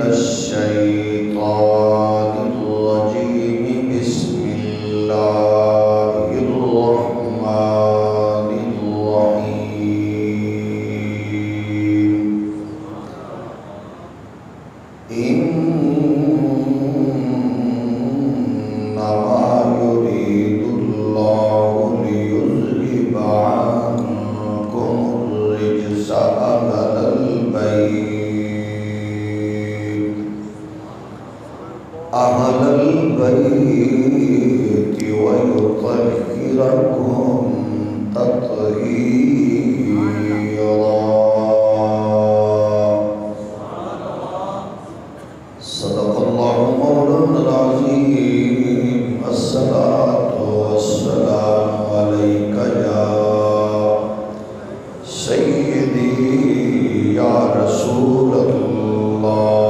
الشيطان الرجيم بسم الله الرحمن الرحيم إنما يريد الله ليذهب عنكم الرجس أهل البيت ويطهركم تطهيرا. صدق الله مولانا العظيم. الصلاة والسلام عليك يا سيدي يا رسول الله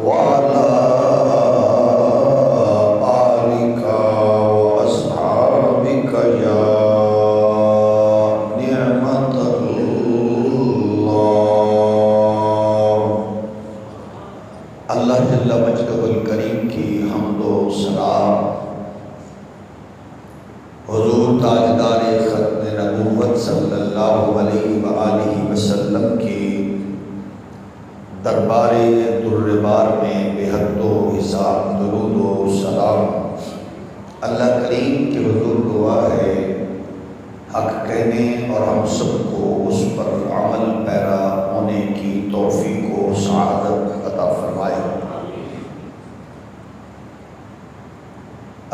وعلى آلك وأصحابك يا نعمة الله. اللہ جل مجدہ الکریم کی حمد و ثنا حضور تاجدار ختم نبوت صلی اللہ علیہ وآلہ وسلم کی دربار دربار میں بے حد و حساب درود و سلام اللہ کریم کے حضور دعا ہے حق کہنے اور ہم سب کو اس پر عمل پیرا ہونے کی توفیق و سعادت عطا فرمائے.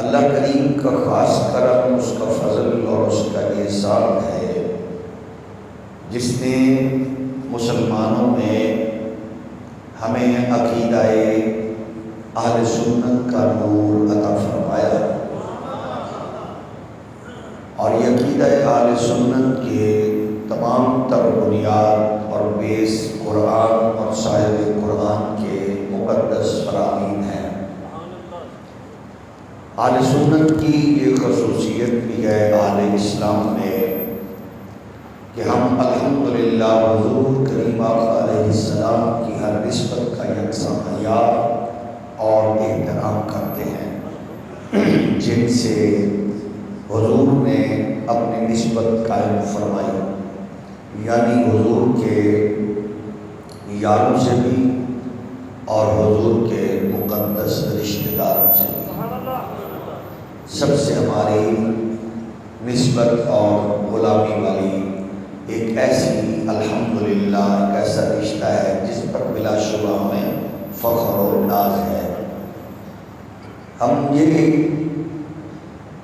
اللہ کریم کا خاص کرم، اس کا فضل اور اس کا احسان ہے جس نے مسلمانوں میں ہمیں عقیدہ اہل سنت کا نور عطا فرمایا، اور یہ عقیدہ اہل سنت کے تمام تر بنیاد اور بیس قرآن اور صاحب قرآن کے مقدس فرامین ہیں. اہل سنت کی یہ خصوصیت بھی ہے اہل اسلام میں کہ ہم الحمدللہ حضور کریم آقا علیہ السلام کی ہر نسبت کا یکساں حیا اور احترام کرتے ہیں جن سے حضور نے اپنی نسبت قائم فرمائی، یعنی حضور کے یاروں سے بھی اور حضور کے مقدس رشتہ داروں سے بھی. سب سے ہماری نسبت اور غلامی والی ایک ایسی الحمدللہ ایک ایسا رشتہ ہے جس پر بلا شبہ ہمیں فخر و ناز ہے. ہم یہ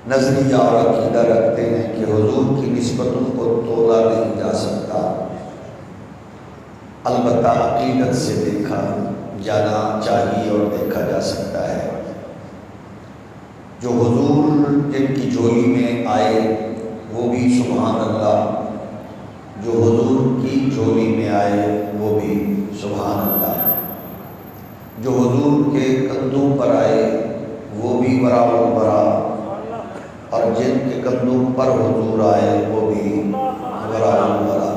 نظریہ اور عقیدہ رکھتے ہیں کہ حضور کی نسبتوں کو تولا نہیں جا سکتا، البتہ عقیدت سے دیکھا جانا چاہیے اور دیکھا جا سکتا ہے. جو حضور جن کی جھولی میں آئے وہ بھی سبحان اللہ، جو حضور کی جھولی میں آئے وہ بھی سبحان اللہ، جو حضور کے کندھوں پر آئے وہ بھی برابر برا، اور جن کے کندھوں پر حضور آئے وہ بھی برابر برا.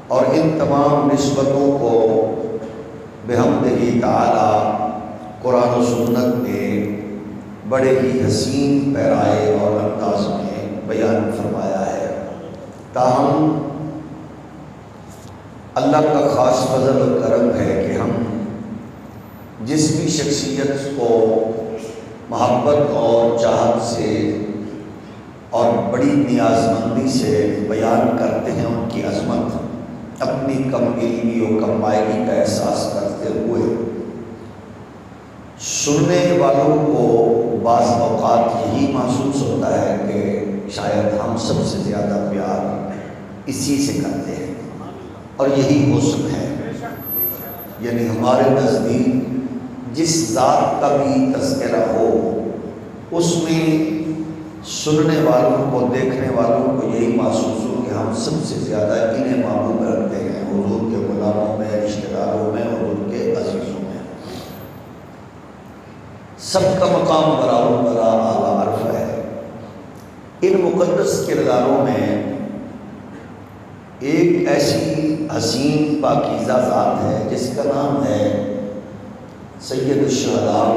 اور ان تمام نسبتوں کو بحمدہ تعالی قرآن و سنت نے بڑے ہی حسین پیرائے اور انداز میں بیان فرمایا ہے. تاہم اللہ کا خاص فضل و کرم ہے کہ ہم جس بھی شخصیت کو محبت اور چاہت سے اور بڑی نیاز مندی سے بیان کرتے ہیں، ان کی عظمت اپنی کم علمی و کم مائلی کا احساس کرتے ہوئے سننے والوں کو بعض اوقات یہی محسوس ہوتا ہے کہ شاید ہم سب سے زیادہ پیار اسی سے کرتے ہیں، اور یہی حسن ہے. یعنی ہمارے نزدیک جس ذات کا بھی تذکرہ ہو اس میں سننے والوں کو، دیکھنے والوں کو یہی محسوس ہو کہ ہم سب سے زیادہ انہیں محبوب رکھتے ہیں، حضور کے غلاموں میں، رشتہ داروں میں، حضور کے عزیزوں میں. سب کا مقام برابر برا اعلیٰ عرف ہے. ان مقدس کرداروں میں ایک ایسی حسین پاکیزہ ذات ہے جس کا نام ہے سید الشہداء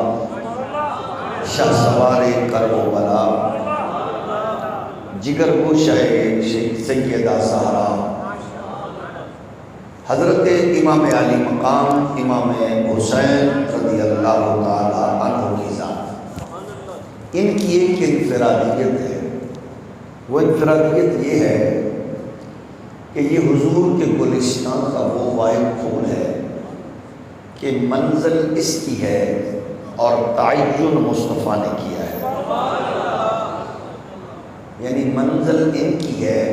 شاہ سوار کرب و بلا، جگر گوشہ سیدہ زہرا، حضرت امام علی مقام امام حسین رضی اللہ تعالی عنہ کی ذات۔ ان کی ایک انفرادیت ہے، وہ انفرادیت یہ ہے کہ یہ حضور کے گلستان کا وہ واحد پھول ہے کہ منزل اس کی ہے اور تعین مصطفیٰ نے کیا ہے، یعنی منزل ان کی ہے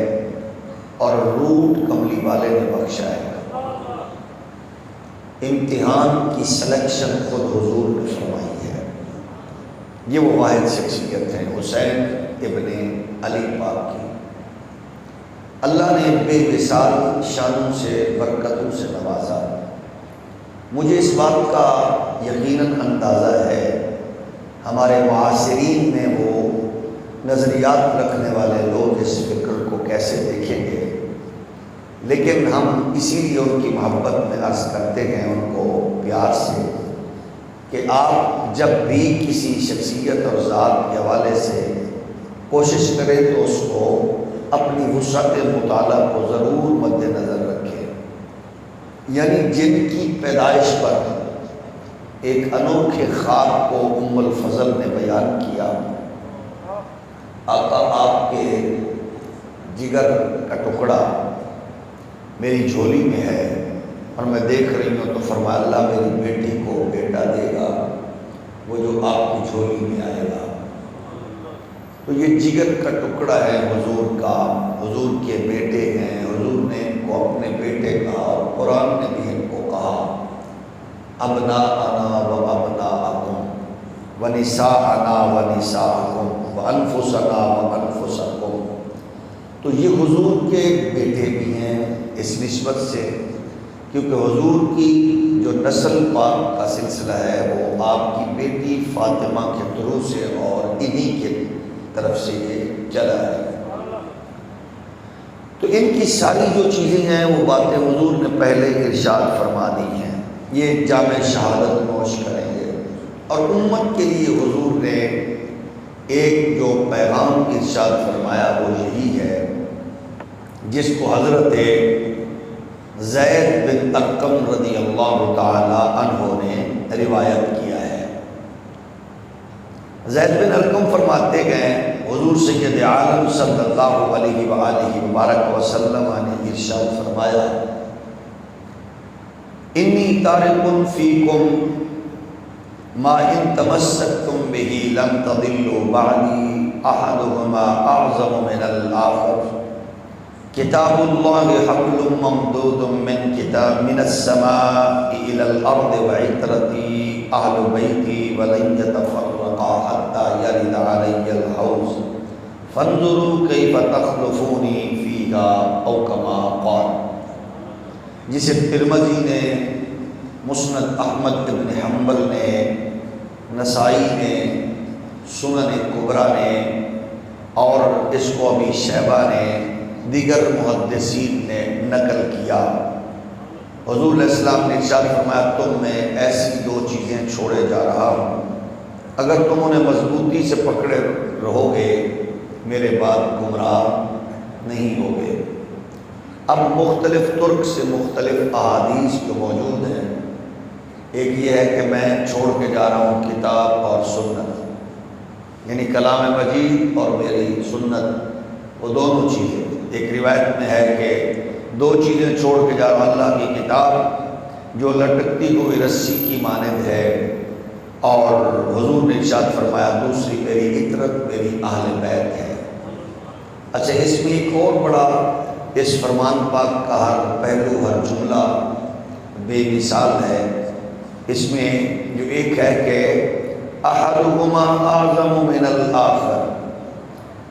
اور روٹ کملی والے نے بخشا ہے، امتحان کی سلیکشن خود حضور نے فرمائی ہے۔ یہ وہ واحد شخصیت ہے حسین ابن علی پاک کی۔ اللہ نے بے مثال شانوں سے برکتوں سے نوازا۔ مجھے اس بات کا یقیناً اندازہ ہے، ہمارے معاصرین میں وہ نظریات رکھنے والے لوگ اس فکر کو کیسے دیکھیں گے، لیکن ہم اسی لیے ان کی محبت میں عرض کرتے ہیں ان کو پیار سے کہ آپ جب بھی کسی شخصیت اور ذات کے حوالے سے کوشش کریں تو اس کو اپنی وسعت مطالعہ کو ضرور مد نظر رکھیں، یعنی جن کی پیدائش پر ایک انوکھے خواب کو ام الفضل نے بیان کیا، آقا آپ کے جگر کا ٹکڑا میری جھولی میں ہے اور میں دیکھ رہی ہوں، تو فرمایا اللہ میری بیٹی کو بیٹا دے گا وہ جو آپ کی جھولی میں آئے گا۔ تو یہ جگر کا ٹکڑا ہے حضور کا، حضور کے بیٹے ہیں، حضور نے ان کو اپنے بیٹے کہا اور قرآن نے بھی ان کو کہا ابناءنا و ابناءکم و نساءنا و نساءکم و انفسنا و انفسکم۔ تو یہ حضور کے بیٹے بھی ہیں اس نسبت سے کیونکہ حضور کی جو نسل پاک کا سلسلہ ہے وہ آپ کی بیٹی فاطمہ کے تھرو سے اور انہی کے طرف سے یہ چلا ہے۔ تو ان کی ساری جو چیزیں ہیں وہ باتیں حضور نے پہلے ارشاد فرما دی ہیں، یہ جامع شہادت نوش کریں گے۔ اور امت کے لیے حضور نے ایک جو پیغام ارشاد فرمایا وہ یہی ہے جس کو حضرت زید بن ارقم رضی اللہ تعالی عنہ نے روایت کیا ہے۔ زید بن ارقم فرماتے گئے حضور سید عالم صلی اللہ علیہ وآلہ وبارک وسلم نے ارشاد فرمایا انی تارک فیکم ما ان تمسکتم بہ لن تضلوا بعدی احدہما اعظم من الآخر کتاب اللہ حبل ممدود من السماء الى الارض وعطرتی اہل بیتی ولن یتفرقا حتی یرد علی الحوض فانظروا کیف تخلفونی فیہا او کما قال، جسے ترمذی نے، مسند احمد بن حنبل نے، نسائی نے، سنن کبریٰ نے اور اس کو ابی شیبہ نے، دیگر محدثین نے نقل کیا۔ حضور علیہ السلام نے ارشاد فرمایا تم میں ایسی دو چیزیں چھوڑے جا رہا ہوں، اگر تم انہیں مضبوطی سے پکڑے رہو گے میرے بعد گمراہ نہیں ہوگے۔ اب مختلف ترک سے مختلف احادیث جو موجود ہیں، ایک یہ ہے کہ میں چھوڑ کے جا رہا ہوں کتاب اور سنت، یعنی کلام مجید اور میری سنت، وہ دونوں چیزیں۔ ایک روایت میں ہے کہ دو چیزیں چھوڑ کے جا رہا ہوں، اللہ کی کتاب جو لٹکتی ہوئی رسی کی مانند ہے، اور حضور نے ارشاد فرمایا دوسری میری عطرت میری اہل بیت ہے۔ اچھا، اس میں ایک اور بڑا اس فرمان پاک کا ہر پہلو ہر جملہ بے مثال ہے۔ اس میں جو ایک ہے کہ احدہما اعظم من الآخر،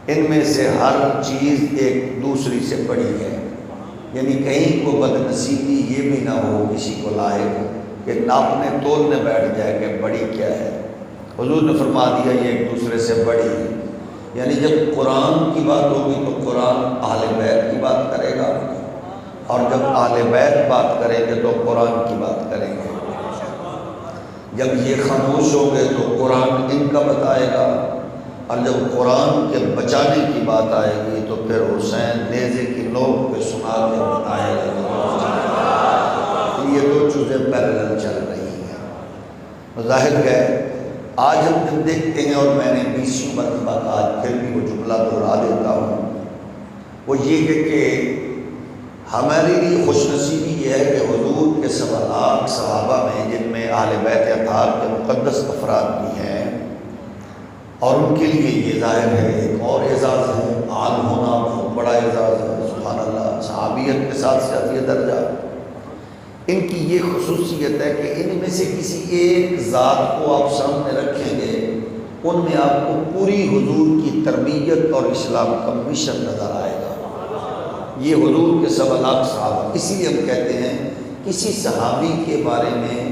ان میں سے ہر چیز ایک دوسری سے بڑی ہے، یعنی کہیں کو بد نصیبی یہ بھی نہ ہو کسی کو لاحق کہ ناپنے تولنے بیٹھ جائے کہ بڑی کیا ہے۔ حضور نے فرما دیا یہ ایک دوسرے سے بڑی ہے، یعنی جب قرآن کی بات ہوگی تو قرآن اہل بیت کی بات کرے گا، اور جب اہل بیت بات کریں گے تو قرآن کی بات کریں گے، جب یہ خاموش ہوں گے تو قرآن ان کا بتائے گا، اور جب قرآن کے بچانے کی بات آئے گی تو پھر حسین نیزے کی نوک پہ سنا کے بتائے گا۔ یہ دو چیزیں پیرلل چل رہی ہیں۔ ظاہر ہے آج ہم جب دیکھتے ہیں، اور میں نے 20 مرتبہ کا آج پھر بھی وہ جملہ دہرا دیتا ہوں، وہ یہ ہے کہ ہمارے لیے خوش نصیبی یہ ہے کہ حضور کے 1.25 لاکھ صحابہ میں، جن میں اہل بیت اطہار کے مقدس افراد بھی ہیں، اور ان کے لیے یہ ظاہر ہے ایک اور اعزاز ہے، عالم ہونا بہت بڑا اعزاز ہے، سبحان اللہ، صحابیت کے ساتھ ساتھ یہ درجہ۔ ان کی یہ خصوصیت ہے کہ ان میں سے کسی ایک ذات کو آپ سامنے رکھیں گے، ان میں آپ کو پوری حضور کی تربیت اور اسلام کا مشن نظر آئے گا۔ یہ حضور کے 1.25 لاکھ صحابہ، اسی لیے ہم کہتے ہیں کسی صحابی کے بارے میں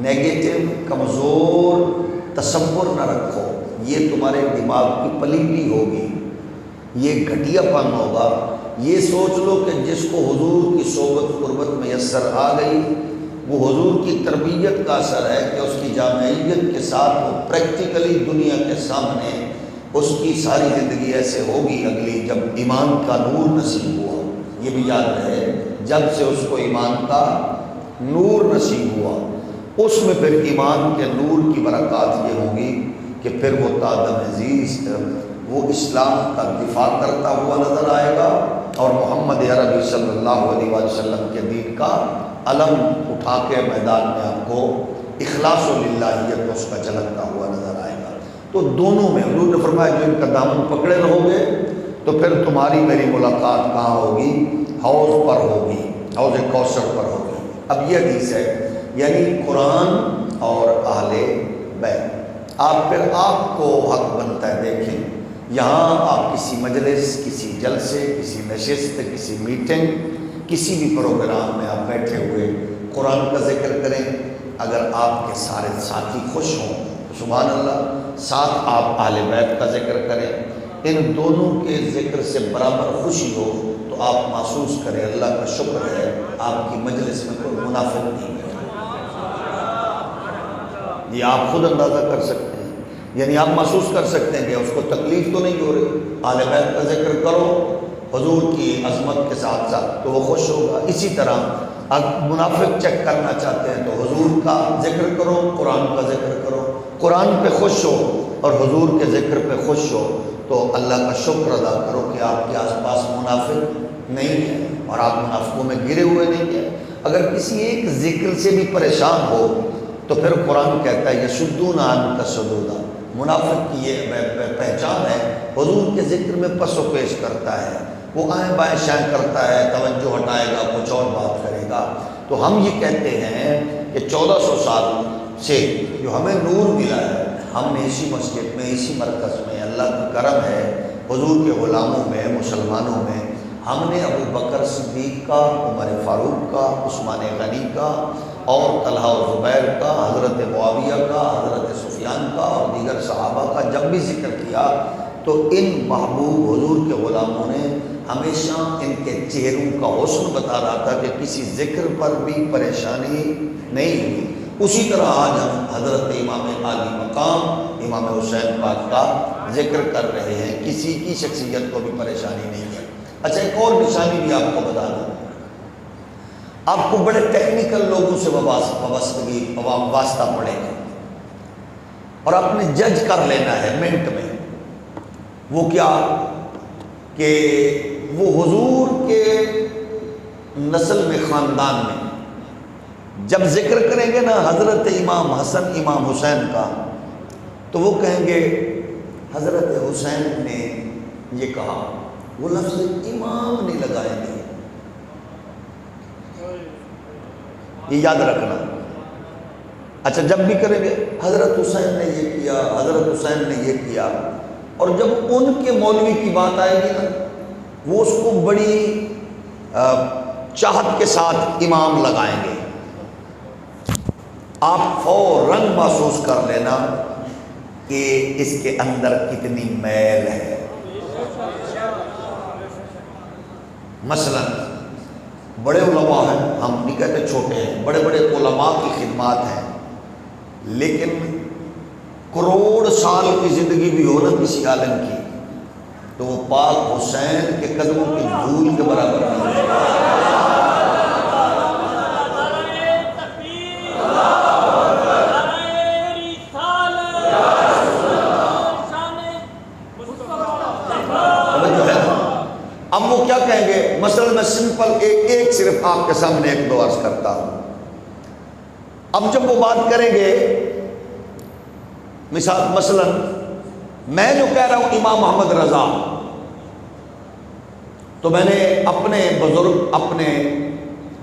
نیگیٹو کمزور تصور نہ رکھو، یہ تمہارے دماغ کی پلیٹی ہوگی، یہ گھٹیا پن ہوگا۔ یہ سوچ لو کہ جس کو حضور کی صحبت قربت میسر آ گئی، وہ حضور کی تربیت کا اثر ہے کہ اس کی جامعیت کے ساتھ وہ پریکٹیکلی دنیا کے سامنے اس کی ساری زندگی ایسے ہوگی اگلی، جب ایمان کا نور نصیب ہوا۔ یہ بھی یاد رہے، جب سے اس کو ایمان کا نور نصیب ہوا، اس میں پھر ایمان کے نور کی برکات یہ ہوں گی کہ پھر وہ تادم عزیز وہ اسلام کا دفاع کرتا ہوا نظر آئے گا، اور محمد عربی صلی اللہ علیہ وسلم کے دین کا علم اٹھا کے میدان میں آپ کو اخلاص و للہیت اس کا جھلکتا ہوا نظر آئے گا۔ تو دونوں میں حضور نے فرمایا جو ان کا دامن پکڑے رہو گے تو پھر تمہاری میری ملاقات کہاں ہوگی؟ حوض پر ہوگی، حوض کوثر پر ہوگی۔ اب یہ حدیث ہے، یعنی قرآن اور اہل بیت، آپ پھر آپ کو حق بنتا ہے۔ دیکھیں یہاں آپ کسی مجلس، کسی جلسے، کسی نشست، کسی میٹنگ، کسی بھی پروگرام میں آپ بیٹھے ہوئے قرآن کا ذکر کریں، اگر آپ کے سارے ساتھی خوش ہوں تو سبحان اللہ، ساتھ آپ اہل بیت کا ذکر کریں، ان دونوں کے ذکر سے برابر خوشی ہو تو آپ محسوس کریں اللہ کا شکر ہے آپ کی مجلس میں کوئی منافق نہیں ہے۔ یہ آپ خود اندازہ کر سکتے ہیں، یعنی آپ محسوس کر سکتے ہیں کہ اس کو تکلیف تو نہیں ہو رہی، اہل بیت کا ذکر کرو حضور کی عظمت کے ساتھ ساتھ تو وہ خوش ہوگا۔ اسی طرح اگر منافق چیک کرنا چاہتے ہیں تو حضور کا ذکر کرو، قرآن کا ذکر کرو، قرآن پہ خوش ہو اور حضور کے ذکر پہ خوش ہو تو اللہ کا شکر ادا کرو کہ آپ کے آس پاس منافق نہیں ہیں اور آپ منافقوں میں گرے ہوئے نہیں ہیں۔ اگر کسی ایک ذکر سے بھی پریشان ہو تو پھر قرآن کہتا ہے یصدون عنک صدودا، منافق کی یہ پہچان ہے، حضور کے ذکر میں پس و پیش کرتا ہے، وہ آئیں بائیں شائیں کرتا ہے، توجہ ہٹائے گا، کچھ اور بات کرے گا۔ تو ہم یہ کہتے ہیں کہ 1400 سال سے جو ہمیں نور ملا ہے، ہم نے اسی مسجد میں، اسی مرکز میں، اللہ کا کرم ہے، حضور کے غلاموں میں، مسلمانوں میں ہم نے ابو بکر صدیق کا، عمر فاروق کا، عثمان غنی کا اور طلحہ و زبیر کا، حضرت معاویہ کا، حضرت سفیان کا اور دیگر صحابہ کا جب بھی ذکر کیا تو ان محبوب حضور کے غلاموں نے ہمیشہ ان کے چہروں کا حسن بتا رہا تھا کہ کسی ذکر پر بھی پریشانی نہیں ہوئی۔ اسی طرح آج ہم حضرت امام عالی مقام امام حسین پاک کا ذکر کر رہے ہیں، کسی کی شخصیت کو بھی پریشانی نہیں ہے۔ اچھا ایک اور نشانی بھی آپ کو بتا دوں، آپ کو بڑے ٹیکنیکل لوگوں سے واسطہ پڑے گا اور آپ نے جج کر لینا ہے منٹ میں، وہ کیا کہ وہ حضور کے نسل میں، خاندان میں جب ذکر کریں گے نا حضرت امام حسن امام حسین کا تو وہ کہیں گے حضرت حسین نے یہ کہا، وہ لفظ امام نہیں لگائیں گے، یہ یاد رکھنا۔ اچھا جب بھی کریں گے حضرت حسین نے یہ کیا، حضرت حسین نے یہ کیا، اور جب ان کے مولوی کی بات آئے گی نا وہ اس کو بڑی چاہت کے ساتھ امام لگائیں گے، آپ فوراً محسوس کر لینا کہ اس کے اندر کتنی میل ہے۔ مثلا بڑے علماء ہیں، ہم نہیں کہتے چھوٹے ہیں، بڑے بڑے علماء کی خدمات ہیں، لیکن کروڑ سال کی زندگی بھی ہو نا کسی عالم کی تو وہ پاک حسین کے قدموں کی دھول کے برابر نہیں ہے۔ اب وہ کیا کہیں گے؟ مثلا میں سمپل ایک صرف آپ کے سامنے ایک دو عرض کرتا ہوں۔ اب جب وہ بات کریں گے مثلا میں جو کہہ رہا ہوں امام محمد رضا، تو میں نے اپنے بزرگ اپنے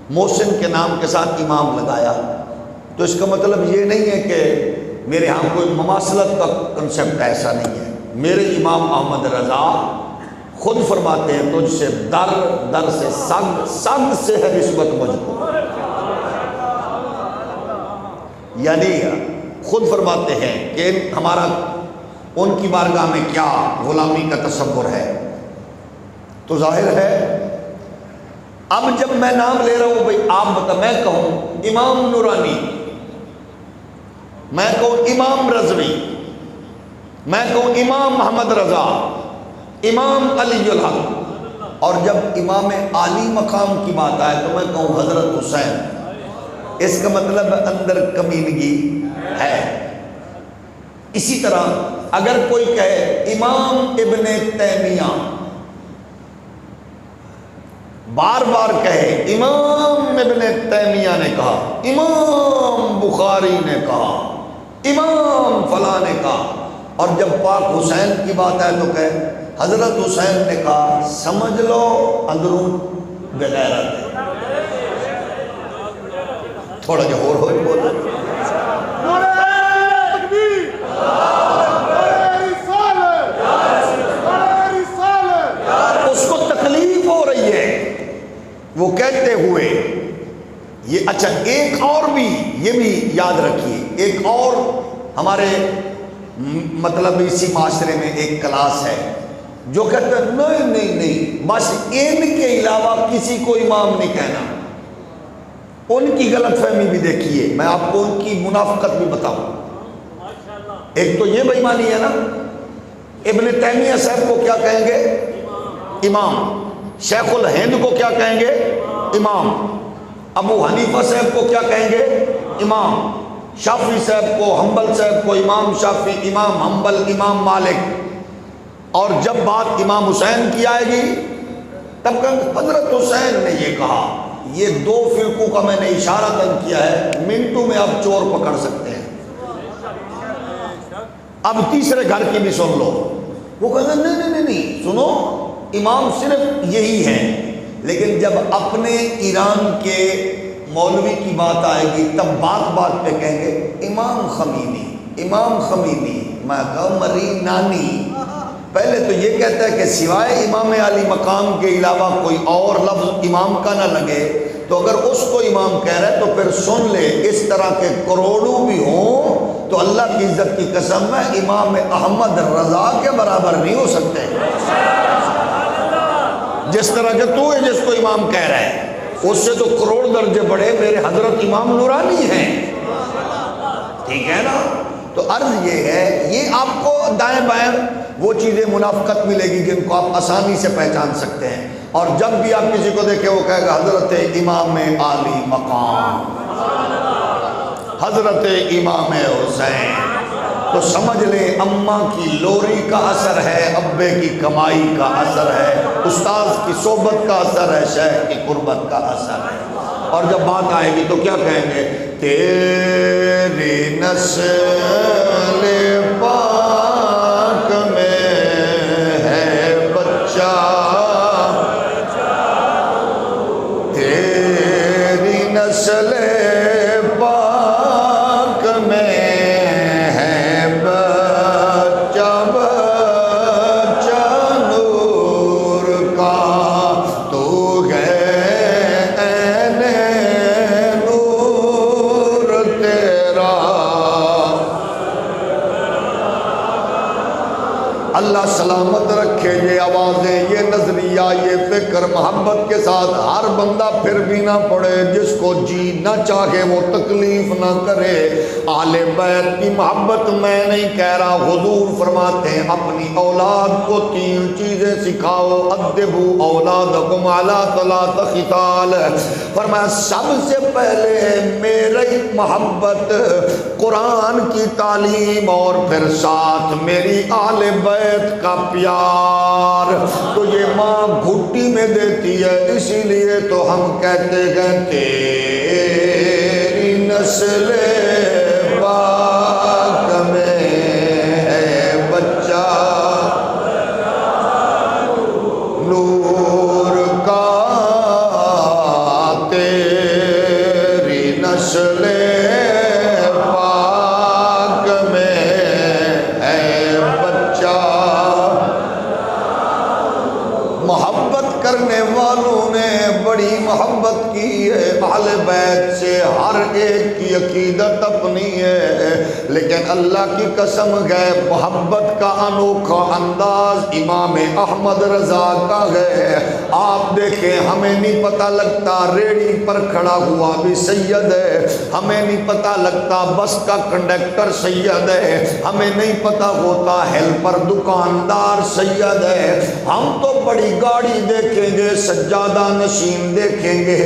محسن کے نام کے ساتھ امام لگایا، تو اس کا مطلب یہ نہیں ہے کہ میرے ہاں کوئی مماثلت کا کنسپٹ ایسا نہیں ہے۔ میرے امام محمد رضا خود فرماتے ہیں تجھ سے در در سے سگ سگ سے ہے نسبت مجھ کو، یعنی خود فرماتے ہیں کہ ہمارا ان کی بارگاہ میں کیا غلامی کا تصور ہے۔ تو ظاہر ہے اب جب میں نام لے رہا ہوں بھئی آپ بتا، میں کہوں امام نورانی، میں کہوں امام رضوی، میں کہوں امام محمد رضا، امام علی الحق، اور جب امام عالی مقام کی بات آئے تو میں کہوں حضرت حسین، اس کا مطلب اندر کمینگی ہے۔ اسی طرح اگر کوئی کہے امام ابن تیمیہ، بار بار کہے امام ابن تیمیہ نے کہا، امام بخاری نے کہا، امام فلاں نے کہا، اور جب پاک حسین کی بات آئے تو کہے حضرت حسین نے کہا، سمجھ لو اندرون بغیرت ہے۔ تھوڑا جو ہو بولو، اس کو تکلیف ہو رہی ہے وہ کہتے ہوئے یہ۔ اچھا ایک اور بھی یہ بھی یاد رکھیے، ایک اور ہمارے مطلب اسی معاشرے میں ایک کلاس ہے جو کہتے ہیں نہیں نہیں نہیں، بس ان کے علاوہ کسی کو امام نہیں کہنا۔ ان کی غلط فہمی بھی دیکھیے، میں آپ کو ان کی منافقت بھی بتاؤں۔ ایک تو یہ بے ایمانی ہے نا، ابن تیمیہ صاحب کو کیا کہیں گے؟ امام۔ شیخ الہند کو کیا کہیں گے؟ امام۔ ابو حنیفہ صاحب کو کیا کہیں گے؟ امام۔ شافعی صاحب کو، حنبل صاحب کو امام شافعی، امام حنبل، امام مالک۔ اور جب بات امام حسین کی آئے گی تب کہ حضرت حسین نے یہ کہا۔ یہ دو فرقوں کا میں نے اشارتاً کیا ہے، منٹوں میں آپ چور پکڑ سکتے ہیں۔ اب تیسرے گھر کی بھی سن لو، وہ کہتے ہیں نہیں نہیں نہیں، سنو امام صرف یہی ہے، لیکن جب اپنے ایران کے مولوی کی بات آئے گی تب بات بات پہ کہیں گے امام خمینی، امام خمینی۔ میں کہا مری نانی، پہلے تو یہ کہتا ہے کہ سوائے امام علی مقام کے علاوہ کوئی اور لفظ امام کا نہ لگے، تو اگر اس کو امام کہہ رہا ہے تو پھر سن لے، اس طرح کے کروڑوں بھی ہوں تو اللہ کی عزت کی قسم ہے امام احمد رضا کے برابر نہیں ہو سکتے، جس طرح کہ تو ہے جس کو امام کہہ رہا ہے، اس سے تو کروڑ درجے بڑے میرے حضرت امام نورانی ہیں، ٹھیک ہے نا۔ تو عرض یہ ہے، یہ آپ کو دائیں بائیں وہ چیزیں منافقت ملے گی جن کو آپ آسانی سے پہچان سکتے ہیں، اور جب بھی آپ کسی کو دیکھیں وہ کہے گا حضرت امام عالی مقام، حضرت امام حسین، تو سمجھ لیں اماں کی لوری کا اثر ہے، ابے کی کمائی کا اثر ہے، استاذ کی صحبت کا اثر ہے، شیخ کی قربت کا اثر ہے۔ اور جب بات آئے گی تو کیا کہیں گے؟ تیری نسل پاک میں ہے بچہ، تیری نسل پاک میں ہے بچہ، بچہ نور کا تو ہے عین نور تیرا۔ اللہ سلامت رکھ رکھے یہ آوازیں، یہ نظریہ، یہ فکر محبت کے ساتھ ہر بندہ پھر بھی نہ پڑے، جس کو جی نہ چاہے وہ تکلیف نہ کرے۔ آل بیت کی محبت میں نہیں کہہ رہا، حضور فرماتے ہیں اپنی اولاد کو 3 چیزیں سکھاؤ، ادبوا اولادکم علی 3 خصال۔ فرمایا سب سے پہلے میری محبت، قرآن کی تعلیم، اور پھر ساتھ میری آل بیت کا پیار۔ تو یہ ماں گھٹی میں دیتی ہے، اسی لیے تو ہم کہتے ہیں تیری نسل پاک میں ہے بچہ نور کا، تیری نسل پاک میں ہے بچہ۔ محبت کرنے والوں نے بڑی محبت کی ہے اہل بیت سے، ہر ایک کی عقیدت اپنی ہے، لیکن اللہ کی قسم ہے محبت کا انوکھا انداز امام احمد رضا کا ہے۔ آپ دیکھیں ہمیں نہیں پتہ لگتا ریڑھی پر کھڑا ہوا بھی سید ہے، ہمیں نہیں پتہ لگتا بس کا کنڈکٹر سید ہے، ہمیں نہیں پتہ ہوتا ہیلپر دکاندار سید ہے۔ ہم تو بڑی گاڑی دیکھیں گے، سجادہ نشین دیکھیں گے،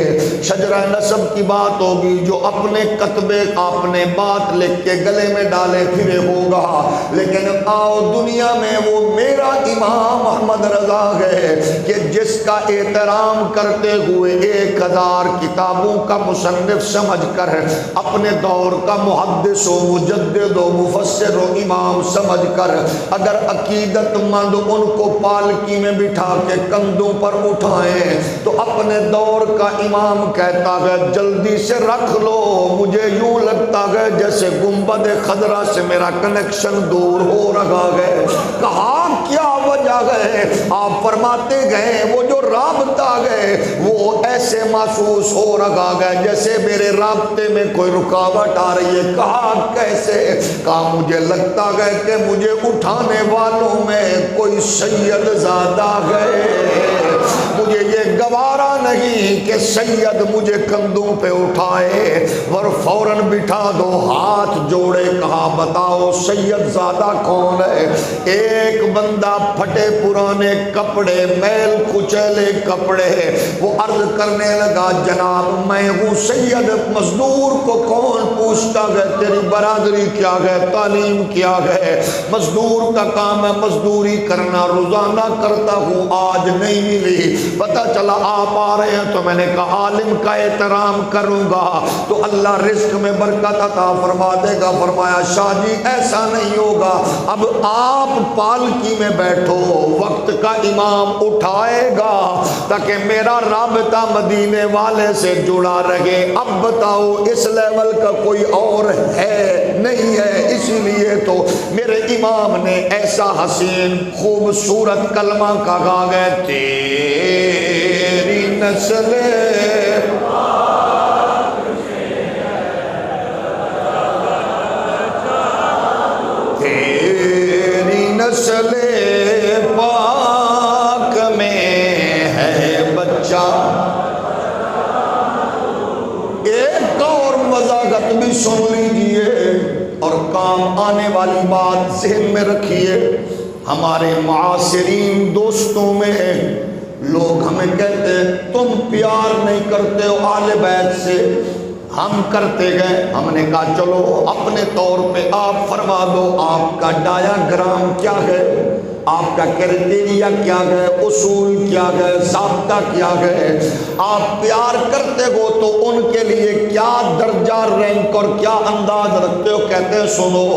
شجرہ نسب کی بات ہوگی، جو اپنے کتبے اپنے بات لکھ کے گلے میں ڈالے پھرے ہوگا، لیکن آؤ دنیا میں وہ میرا امام احمد رضا ہے کہ جس کا احترام کرتے ہوئے 1000 کتابوں کا مصنف سمجھ کر، اپنے دور کا محدث و مجدد و مفسر و امام سمجھ کر، اگر عقیدت مند ان کو پالکی میں بٹھا کے کندھوں پر اٹھائیں تو اپنے دور کا امام کہتا ہے جلدی سے رکھ لو، مجھے یوں لگتا ہے جیسے گنبد خضرا سے میرا کنیکشن دور ہو رہا ہے۔ کہا کیا وجہ ہے؟ آپ فرماتے گئے وہ جو رابطہ گئے وہ ایسے محسوس ہو رہا ہے جیسے میرے رابطے میں کوئی رکاوٹ آ رہی ہے۔ کہا کیسے؟ کہا مجھے لگتا ہے کہ مجھے اٹھانے والوں میں کوئی سید زادہ ہے، مجھے یہ گوارا نہیں کہ سید مجھے کندھوں پہ اٹھائے اور فوراً بٹھا دو، ہاتھ جوڑے۔ کہا بتاؤ سید زادہ کون ہے؟ ایک بندہ پھٹے پرانے کپڑے، میل کچیلے کپڑے، وہ عرض کرنے لگا جناب میں ہوں سید۔ مزدور کو کون پوچھتا ہے تیری برادری کیا ہے، تعلیم کیا ہے؟ مزدور کا کام ہے مزدوری کرنا، روزانہ کرتا ہوں، آج نہیں ملی، پتہ چلا آپ آ رہے ہیں تو میں نے کہا عالم کا احترام کروں گا تو اللہ رزق میں برکت عطا فرما دے گا۔ فرمایا شاہ جی ایسا نہیں ہوگا، اب آپ پالکی میں بیٹھو، وقت کا امام اٹھائے گا تاکہ میرا رابطہ مدینے والے سے جڑا رہے۔ اب بتاؤ اس لیول کا کوئی اور ہے نہیں ہے، اسی لیے تو میرے امام نے ایسا حسین خوبصورت کلمہ کہا ہے تیری نسل تیری نسل پاک میں ہے بچہ۔ ایک اور وضاحت بھی سن لیجئے اور کام آنے والی بات ذہن میں رکھیے۔ ہمارے معاصرین دوستوں میں لوگ ہمیں کہتے ہیں تم پیار نہیں کرتے ہو آل بیت سے، ہم کرتے گئے۔ ہم نے کہا چلو اپنے طور پہ آپ فرما دو آپ کا ڈایاگرام کیا ہے، آپ کا کرائٹیریا کیا ہے، اصول کیا ہے، ضابطہ کیا ہے۔ آپ پیار کرتے ہو تو ان کے لیے کیا درجہ رینک اور کیا انداز رکھتے ہو؟ کہتے ہیں سنو،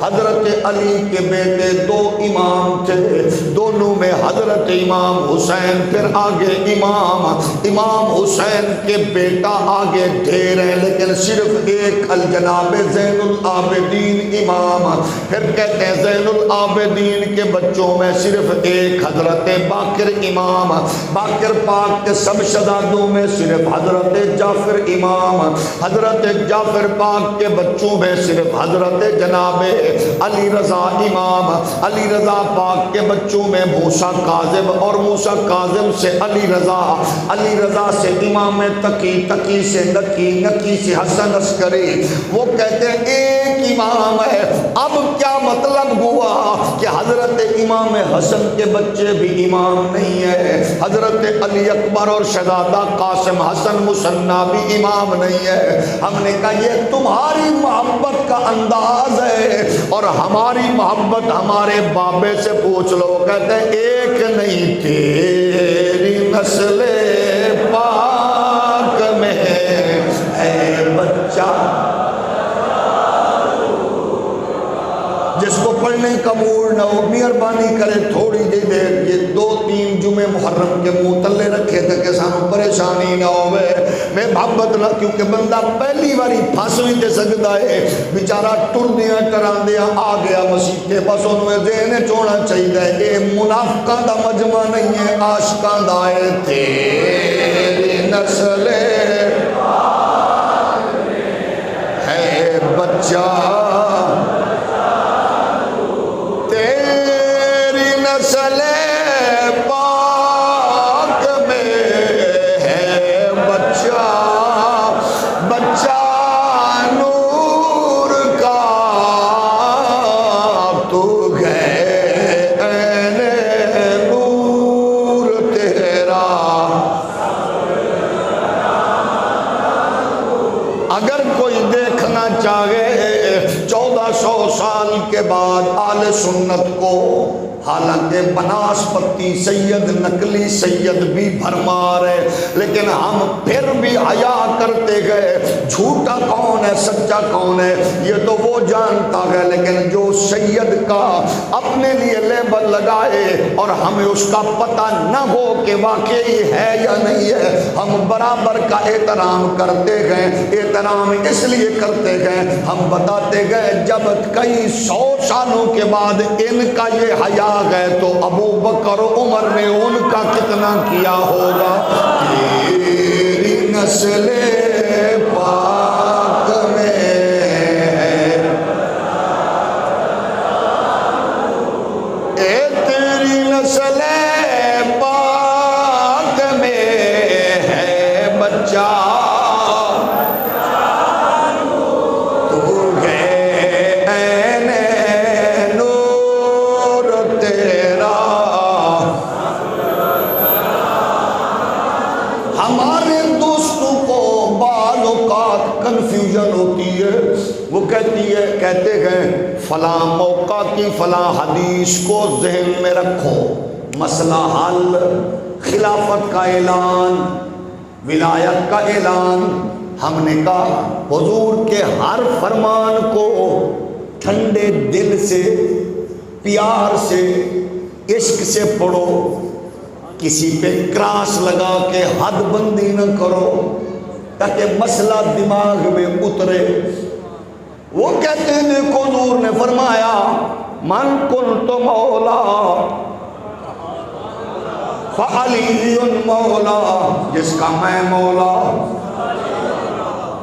حضرت علی کے بیٹے 2 امام تھے، دونوں میں حضرت امام حسین، پھر آگے امام حسین کے بیٹا آگے ڈھیر ہیں لیکن صرف ایک الجناب زین العابدین امام، پھر کہتے ہیں زین العابدین کے بچوں میں صرف ایک حضرت باقر امام، باقر پاک کے سب شہزادوں میں صرف حضرت جعفر امام، حضرت جعفر پاک کے بچوں میں صرف حضرت جناب علی رضا امام، علی رضا پاک کے بچوں میں موسیٰ کاظم، اور موسیٰ کاظم سے علی رضا، علی رضا سے امام تقی، تقی سے نکی، نکی سے حسن عسکری۔ وہ کہتے ہیں ایک امام ہے۔ اب کیا مطلب ہوا کہ حضرت امام حسن کے بچے بھی امام نہیں ہے، حضرت علی اکبر اور شہزادہ قاسم حسن مثنیٰ بھی امام نہیں ہے۔ ہم نے کہا یہ تمہاری محبت کا انداز ہے، اور ہماری محبت ہمارے بابے سے پوچھ لو۔ کہتے ہیں ایک نہیں تیری نسل پاک میں ہے بچہ، جس کو پڑھنے کا موڈ نہ ہو مہربانی کرے تھوڑی دیر یہ 2-3 جمعے محرم کے متلے رکھے تھے کہ سانو پریشانی نہ ہوئے، میں محبت نہ، کیونکہ بندہ پہلی باری پھنس نہیں دے سکتا ہے، بیچارہ ٹردیاں ٹراندیاں آ گیا مسیح کے، بس انہوں ذہن چونا چاہیے اے منافقاں دا مجمع نہیں ہے، عاشقاں دا ہے۔ تیری نسل ہے بچہ، نسل پاک میں ہے بچہ، بچہ نور کا تو ہے عین نور تیرا۔ اگر کوئی دیکھنا چاہے 1400 سال کے بعد آل سنت کو، حالانکہ بناسپتی سید نقلی سید بھی بھرمار ہے، لیکن ہم پھر بھی حیا کرتے گئے، جھوٹا کون ہے سچا کون ہے یہ تو وہ جانتا ہے، لیکن جو سید کا اپنے لیے لیبل لگائے اور ہمیں اس کا پتہ نہ ہو کہ واقعی ہے یا نہیں ہے، ہم برابر کا احترام کرتے گئے۔ احترام اس لیے کرتے گئے، ہم بتاتے گئے جب کئی 100 سالوں کے بعد ان کا یہ حیا گئے تو ابو بکر عمر نے ان کا کتنا کیا ہوگا۔ تیری نسل پاک میں اے تیری نسل پاک میں ہے بچہ، وہ کہتی ہے، کہتے ہیں فلاں موقع کی فلاں حدیث کو ذہن میں رکھو، مسئلہ حل، خلافت کا اعلان، ولایت کا اعلان۔ ہم نے کہا حضور کے ہر فرمان کو ٹھنڈے دل سے، پیار سے، عشق سے پڑھو، کسی پہ کراس لگا کے حد بندی نہ کرو تاکہ مسئلہ دماغ میں اترے۔ وہ کہتے ہیں دیکھو حضور نے فرمایا من کنت مولا فعلی مولا، جس کا میں مولا۔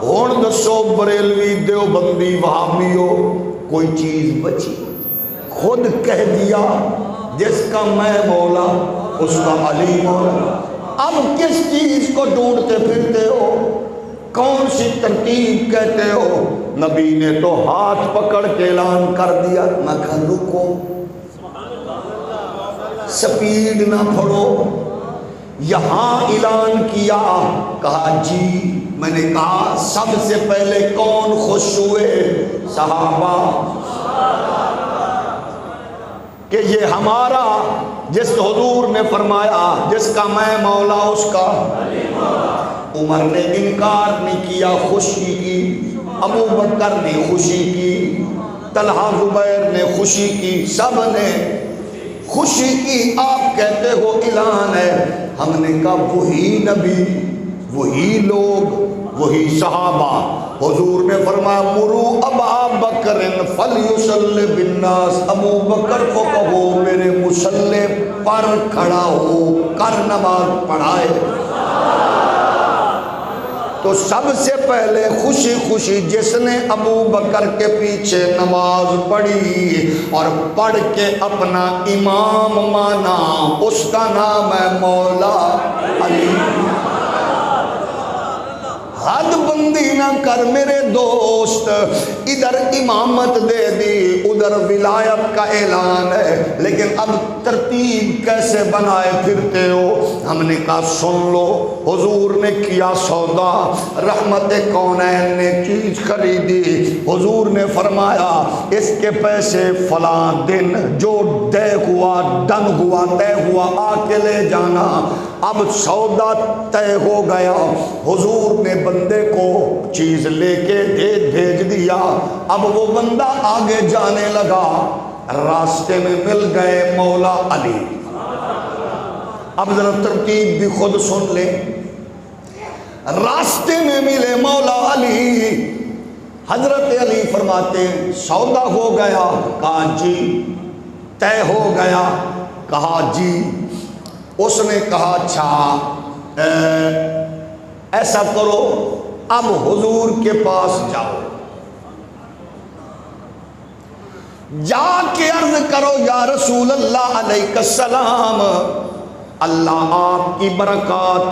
ہون دسو بریلوی دیوبندی وہابیو کوئی چیز بچی؟ خود کہہ دیا جس کا میں مولا اس کا علی مولا۔ اب کس چیز کو ڈھونڈتے پھرتے ہو؟ کون سی ترتیب کہتے ہو؟ نبی نے تو ہاتھ پکڑ کے اعلان کر دیا۔ میں کہا رکو، سپیڈ نہ پھڑو، یہاں اعلان کیا، کہا جی۔ میں نے کہا سب سے پہلے کون خوش ہوئے؟ صحابہ، کہ یہ ہمارا جس حضور نے فرمایا جس کا میں مولا اس کا عمر نے انکار نہیں کیا، خوشی کی، ابو بکر نے خوشی کی، طلحہ زبیر نے خوشی کی، سب نے خوشی کی۔ آپ کہتے ہو اعلان ہے، ہم نے کہا وہی نبی، وہی لوگ، وہی صحابہ۔ حضور نے فرمایا مرو ابا بکر فلیصلی بالناس، ابو بکر کو کہو میرے مصلی پر کھڑا ہو کر نماز پڑھائے۔ تو سب سے پہلے خوشی خوشی جس نے ابو بکر کے پیچھے نماز پڑھی اور پڑھ کے اپنا امام مانا، اس کا نام ہے مولا علی۔ حد بندی نہ کر میرے دوست، ادھر امامت دے دی ادھر ولایت کا اعلان ہے، لیکن اب ترتیب کیسے بنائے پھرتے ہو؟ ہم نے کہا سن لو، حضور نے کیا سودا، رحمت کونین نے چیز خریدی، حضور نے فرمایا اس کے پیسے فلاں دن جو دے ہوا ڈن ہوا طے ہوا آ کے لے جانا۔ اب سودا طے ہو گیا، حضور نے بندے کو چیز لے کے بھیج دیا، اب وہ بندہ آگے جانے لگا، راستے میں مل گئے مولا علی۔ اب ذرا ترتیب بھی خود سن لیں، راستے میں ملے مولا علی، حضرت علی فرماتے سودا ہو گیا؟ کہا جی۔ طے ہو گیا؟ کہا جی۔ اس نے کہا اچھا ایسا کرو اب حضور کے پاس جاؤ، جا کے عرض کرو یا رسول اللہ علیہ السلام، اللہ آپ کی برکات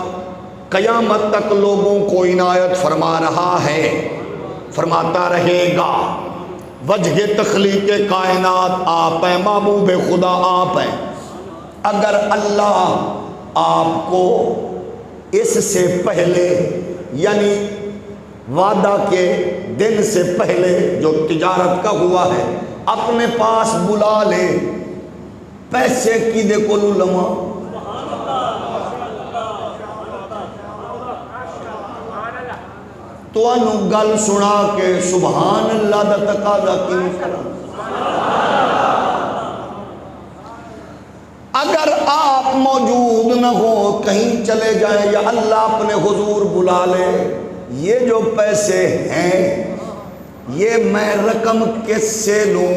قیامت تک لوگوں کو عنایت فرما رہا ہے، فرماتا رہے گا۔ وجہ تخلیق کائنات آپ ہیں، محبوب خدا آپ ہیں، اگر اللہ آپ کو اس سے پہلے یعنی وعدہ کے دن سے پہلے جو تجارت کا ہوا ہے اپنے پاس بلا لے، پیسے کی دیکھو لما تو انو گل سنا کے سبحان اللہ دا تقاضا کیوں کرا؟ اگر آپ موجود نہ ہو کہیں چلے جائیں یا اللہ اپنے حضور بلا لے، یہ جو پیسے ہیں یہ میں رقم کس سے لوں؟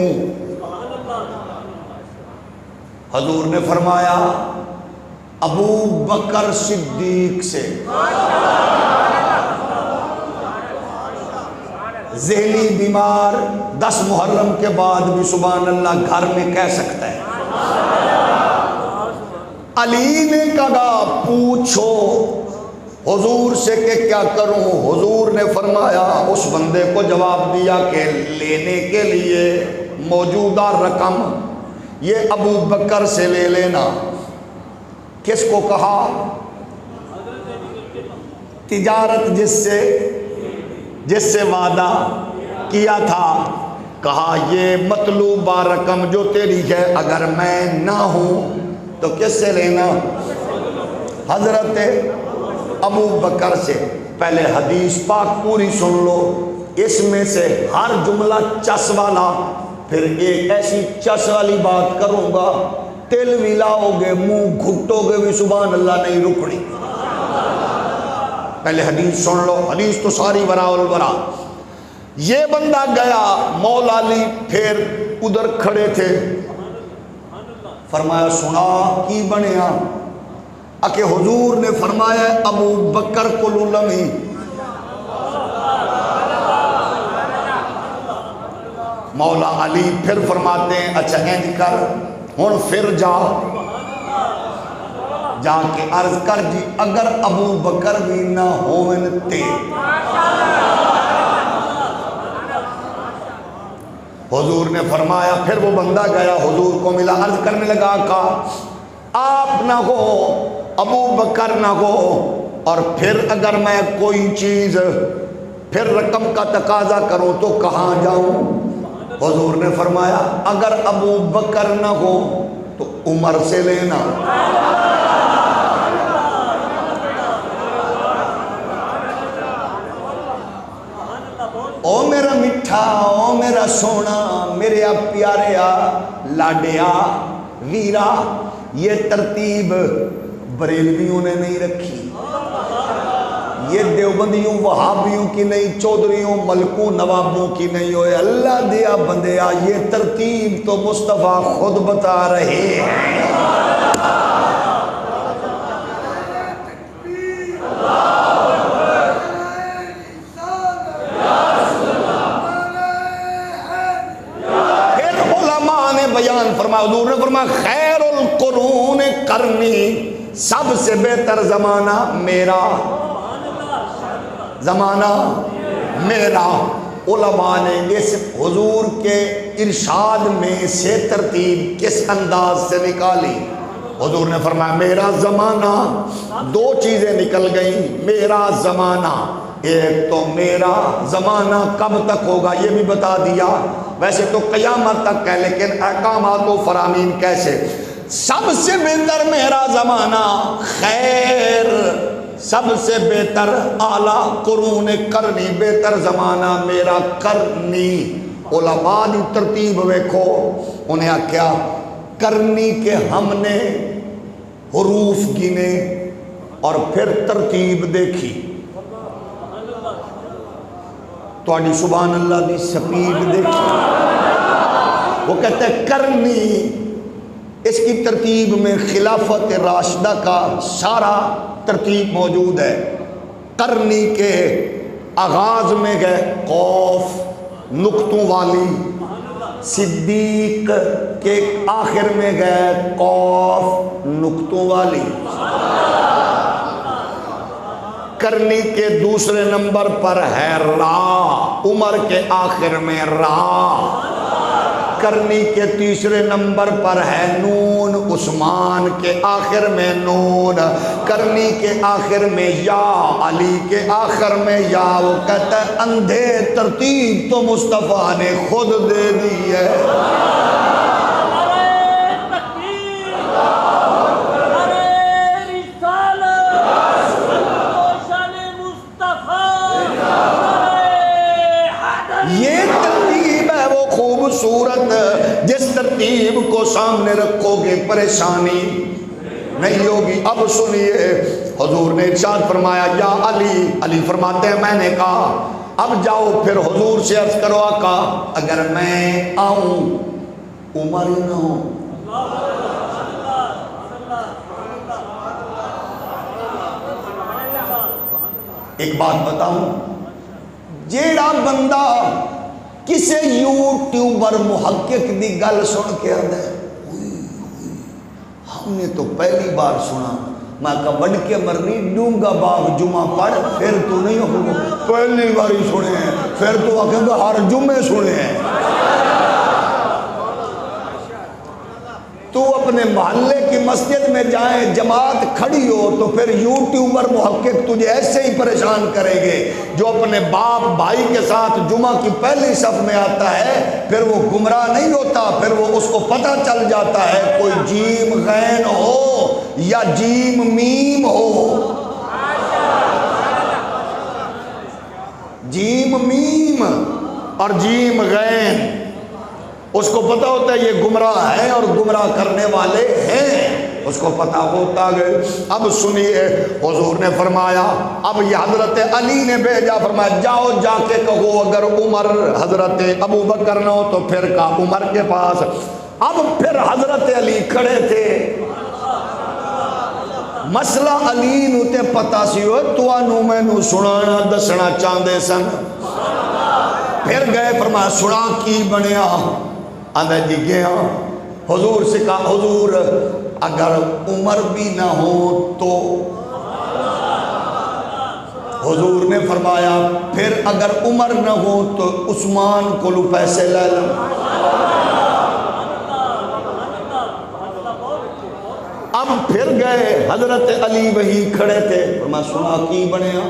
حضور نے فرمایا ابو بکر صدیق سے۔ ذہنی بیمار 10 محرم کے بعد بھی سبحان اللہ گھر میں کہہ سکتا ہے۔ علی نے کہا پوچھو حضور سے کہ کیا کروں؟ حضور نے فرمایا اس بندے کو جواب دیا کہ لینے کے لیے موجودہ رقم یہ ابو بکر سے لے لینا۔ کس کو کہا؟ تجارت جس سے وعدہ کیا تھا، کہا یہ مطلوبہ رقم جو تیری ہے اگر میں نہ ہوں تو کس سے لینا؟ حضرت ابو بکر سے۔ پہلے حدیث پاک پوری سن لو، اس میں سے ہر جملہ چس والا، پھر ایک ایسی چس والی بات کروں گا تل بھی لاؤ گے منہ گھٹو گے بھی سبحان اللہ نہیں رکنی۔ پہلے حدیث سن لو، حدیث تو ساری برا البرا۔ یہ بندہ گیا، مولا علی پھر ادھر کھڑے تھے، فرمایا سنا کی بنیا؟ کہ حضور نے فرمایا ابو بکر کو لمی۔ مولا علی پھر فرماتے ہیں اچھا اینج کر ہن پھر جا کے عرض کر جی اگر ابو بکر بھی نہ ہوون تے۔ حضور نے فرمایا، پھر وہ بندہ گیا حضور کو ملا، عرض کرنے لگا کہا آپ نہ ہو ابو بکر نہ ہو اور پھر اگر میں کوئی چیز پھر رقم کا تقاضا کروں تو کہاں جاؤں؟ حضور نے فرمایا اگر ابو بکر نہ ہو تو عمر سے لینا۔ او میرا میٹھا، او میرا سونا، میرے پیاریا لاڈیا ویرا، یہ ترتیب بریلویوں نے نہیں رکھی، یہ دیوبندیوں وہابیوں کی نہیں، چودھریوں ملکوں نوابوں کی نہیں ہوئے، اللہ دیا بندیا یہ ترتیب تو مصطفیٰ خود بتا رہے ہیں۔ فرمایا، حضور نے فرمایا خیر القرون قرنی، سب سے بہتر زمانہ میرا، زمانہ میرا۔ علماء نے اس حضور کے ارشاد میں سے ترتیب کس انداز سے نکالی؟ حضور نے فرمایا میرا زمانہ، دو چیزیں نکل گئیں، میرا زمانہ، ایک تو میرا زمانہ کب تک ہوگا یہ بھی بتا دیا، ویسے تو قیامت تک ہے لیکن احکامات و فرامین کیسے؟ سب سے بہتر میرا زمانہ، خیر سب سے بہتر اعلیٰ قرون کرنی، بہتر زمانہ میرا کرنی۔ علماء دی ترتیب ویکھو، انہیں کیا کرنی کے ہم نے حروف گنے اور پھر ترتیب دیکھی، تواڈی سبحان اللہ دی سپیڈ دیکھی۔ وہ کہتے ہیں کرنی، اس کی ترتیب میں خلافت راشدہ کا سارا ترتیب موجود ہے۔ کرنی کے آغاز میں گئے قوف نقطوں والی، صدیق کے آخر میں گئے قوف نقطوں والی، کرنی کے دوسرے نمبر پر ہے را، عمر کے آخر میں را، کرنی کے تیسرے نمبر پر ہے نون، عثمان کے آخر میں نون، کرنی کے آخر میں یا، علی کے آخر میں یا۔ وہ کہتا ہے اندھے ترتیب تو مصطفیٰ نے خود دے دی ہے۔ خوبصورت جس ترتیب کو سامنے رکھو گے پریشانی نہیں ہوگی۔ اب سنیے، حضور نے ارشاد فرمایا یا علی، علی فرماتے ہیں میں نے کہا اب جاؤ پھر حضور سے عرض کرو آقا اگر میں آؤں عمر ہی نہ ہو، ایک بات بتاؤں، جیڑا بندہ کسے یوٹیوبر محقق دی گل سن کے آدھا ہے ہم نے تو پہلی بار سنا، میں کہا بڑھ کے مرنی ڈونگا باغ جمعہ پڑھ، پھر تو نہیں ہوگا پہلی بار ہی سنے ہیں، پھر تو آکھیں گا ہر جمعے سنے ہیں۔ تو اپنے محلے کی مسجد میں جائیں جماعت کھڑی ہو تو پھر یوٹیوبر محقق تجھے ایسے ہی پریشان کریں گے، جو اپنے باپ بھائی کے ساتھ جمعہ کی پہلی صف میں آتا ہے پھر وہ گمراہ نہیں ہوتا، پھر وہ اس کو پتہ چل جاتا ہے کوئی جیم غین ہو یا جیم میم ہو، جیم میم اور جیم غین، اس کو پتہ ہوتا ہے یہ گمراہ ہیں اور گمراہ کرنے والے ہیں، اس کو پتہ ہوتا ہے۔ اب سنیے، حضور نے فرمایا، اب یہ حضرت علی نے بھیجا، فرمایا جاؤ جا کے کہو اگر عمر حضرت ابو بکر نہ ہو تو پھر کا عمر کے پاس۔ اب پھر حضرت علی کھڑے تھے، مسئلہ علی نو تے پتہ سی ہو تو انو میں نو سنانا دسنا چاندے سن، پھر گئے فرمایا سنا کی بنیا، آدھا جی گیا، حضور سے کہا حضور اگر عمر بھی نہ ہو تو، حضور نے فرمایا پھر اگر عمر نہ ہو تو عثمان کو لو پیسے لے لو۔ اب پھر گئے، حضرت علی وہی کھڑے تھے، فرمایا سنا کی بنیا،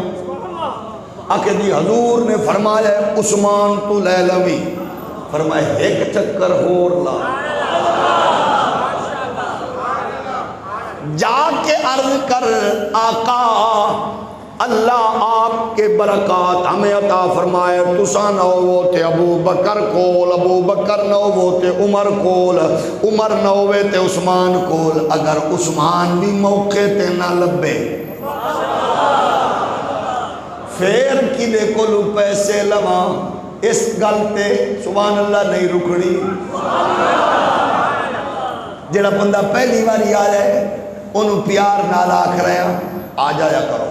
آکے جی حضور نے فرمایا عثمان تو لے لوی، فرمایا ایک چکر ہور لا، جا کے عرض کر آقا اللہ آپ کے برکات ہمیں عطا فرمائے، تسا نہ ہو تے ابو بکر کول، ابو بکر نہ ہو تے عمر کول، عمر نہ ہوئے تے عثمان کول، اگر عثمان بھی موقع تے نہ لبے پھر کدے کولو پیسے لواں، اس گل تے سبحان اللہ نہیں رکڑی۔ جڑا بندہ پہلی باری آ جائے انہوں پیار نال آکھ رہے ہیں آ جایا کرو،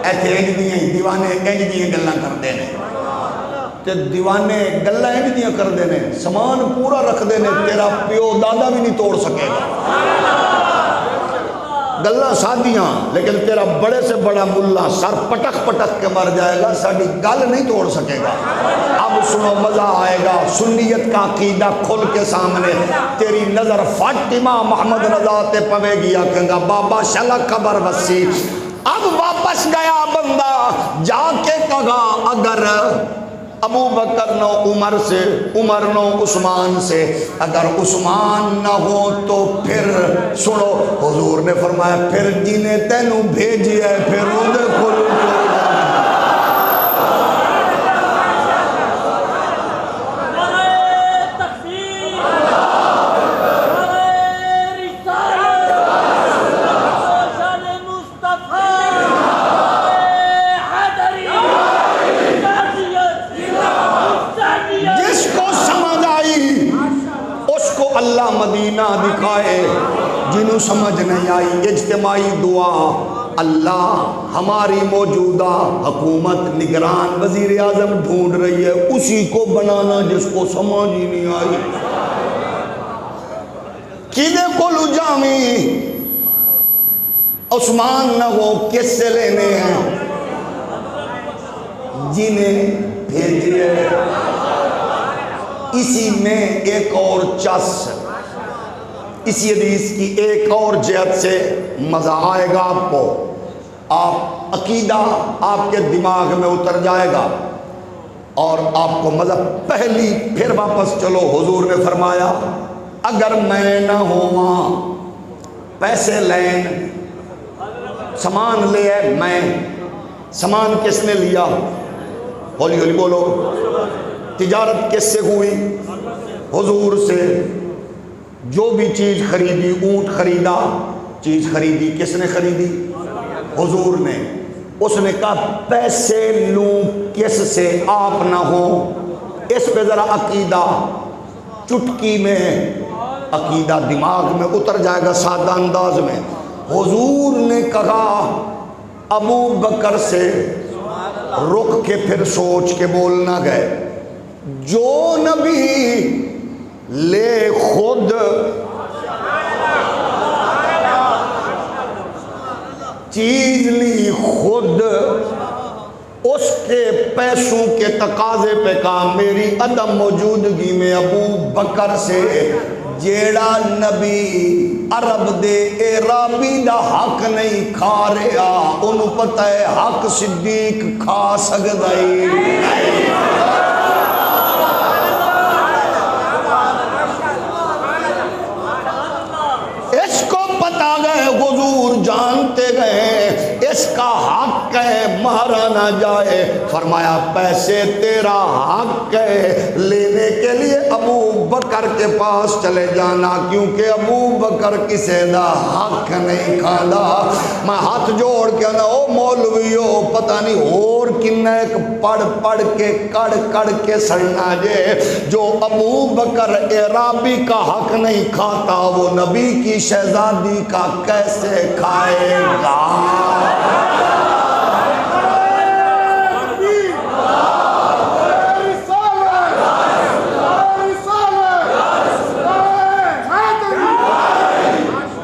ایتھے انج دیاں دیوانے انج دیاں گلاں کرتے ہیں، تے دیوانے گلہ ہی نہیں کر دینے، سامان پورا رکھ دینے، تیرا پیو دادا بھی نہیں توڑ سکے گا۔ گلہ سادیاں، لیکن تیرا بڑے سے بڑا ملا سر پٹک پٹک کے مر جائے گا، ساڑھی گل نہیں توڑ سکے گا۔ اب سنو مزہ آئے گا، سنیت کا عقیدہ کھل کے سامنے، تیری نظر فاطمہ محمد رضا تے پوے گیا، کہنگا بابا شلک خبر وسی۔ اب واپس گیا بندہ، جا کے کہا اگر ابو بکر نو عمر سے، عمر نو عثمان سے، اگر عثمان نہ ہو تو پھر سنو، حضور نے فرمایا پھر جنہیں تینوں بھیجی ہے پھر اندھے کھولو اللہ مدینہ دکھائے، جنہوں سمجھ نہیں آئی اجتماعی دعا، اللہ ہماری موجودہ حکومت نگران وزیر اعظم ڈھونڈ رہی ہے، اسی کو بنانا جس کو سمجھ ہی نہیں آئی۔ کدے کو لجامی عثمان نہ ہو کس سے لینے ہیں، جنہیں بھیجئے۔ اسی میں ایک اور چس، اسی حدیث کی ایک اور جہت سے مزہ آئے گا آپ کو، آپ عقیدہ آپ کے دماغ میں اتر جائے گا اور آپ کو مزہ۔ پہلی پھر واپس چلو، حضور نے فرمایا اگر میں نہ ہوا پیسے لین سامان لے ہے، میں سامان کس نے لیا؟ ہولی ہولی بولو۔ تجارت کس سے ہوئی؟ حضور سے۔ جو بھی چیز خریدی، اونٹ خریدا، چیز خریدی، کس نے خریدی؟ حضور نے۔ اس نے کہا پیسے لوں کس سے؟ آپ نہ ہو۔ اس پہ ذرا عقیدہ چٹکی میں، عقیدہ دماغ میں اتر جائے گا سادہ انداز میں۔ حضور نے کہا ابو بکر سے، رک کے پھر سوچ کے بولنا گئے، جو نبی لے خود چیز لی خود، اس کے پیسوں کے تقاضے پہ کہا میری عدم موجودگی میں ابو بکر سے جیڑا نبی عرب دے اعرابی دا حق نہیں کھا رہا، انہوں پتہ ہے حق صدیق کھا سکتا ہی۔ حضور جانتے گئے اس کا حق ہے مارا نہ جائے، فرمایا پیسے تیرا حق ہے، لینے کے لیے ابو بکر کے پاس چلے جانا، کیونکہ ابو بکر کسے دا حق نہیں کھانا۔ میں ہاتھ جوڑ کے نا او مولویو پتہ نہیں اور کنے پڑھ پڑھ کے کڑ کڑ کے سڑنا جے، جو ابو بکر اعرابی کا حق نہیں کھاتا وہ نبی کی شہزادی کا کیسے کھائے گا؟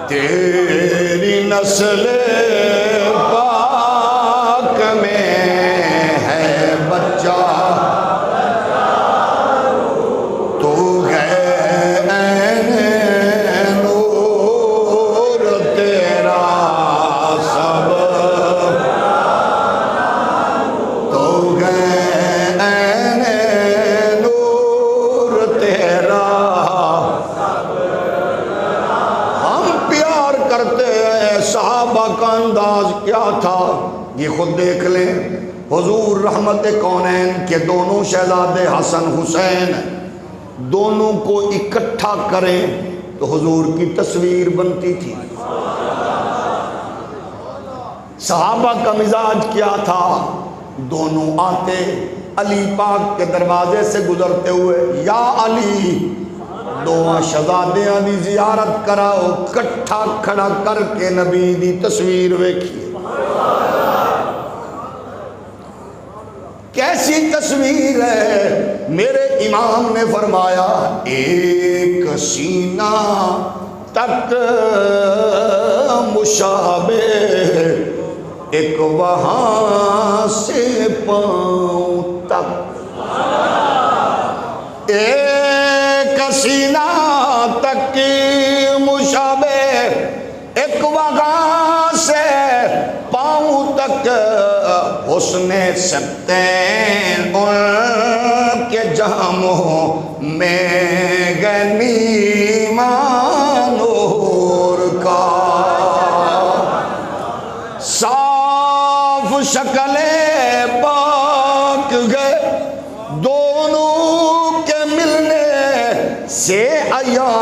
تیری نسل پاک میں ہے بچہ، تو یہ خود دیکھ لیں۔ حضور رحمت کونین کے دونوں شہزادے حسن حسین دونوں کو اکٹھا کریں تو حضور کی تصویر بنتی تھی۔ صحابہ کا مزاج کیا تھا؟ دونوں آتے علی پاک کے دروازے سے گزرتے ہوئے، یا علی دونوں شہزادیاں دی زیارت کراؤ، کٹھا کھڑا کر کے نبی دی تصویر ویکھیے۔ کیسی تصویر ہے۔ میرے امام نے فرمایا ایک سینہ تک مشابہ، ایک وہاں سے پاؤں تک، ایک سینہ تک مشابہ، ایک وہاں سے پاؤں تک، حسن سبتین ان کے جاموں میں غنیمہ نور کا، صاف شکل پاک گئے دونوں کے ملنے سے عیاں،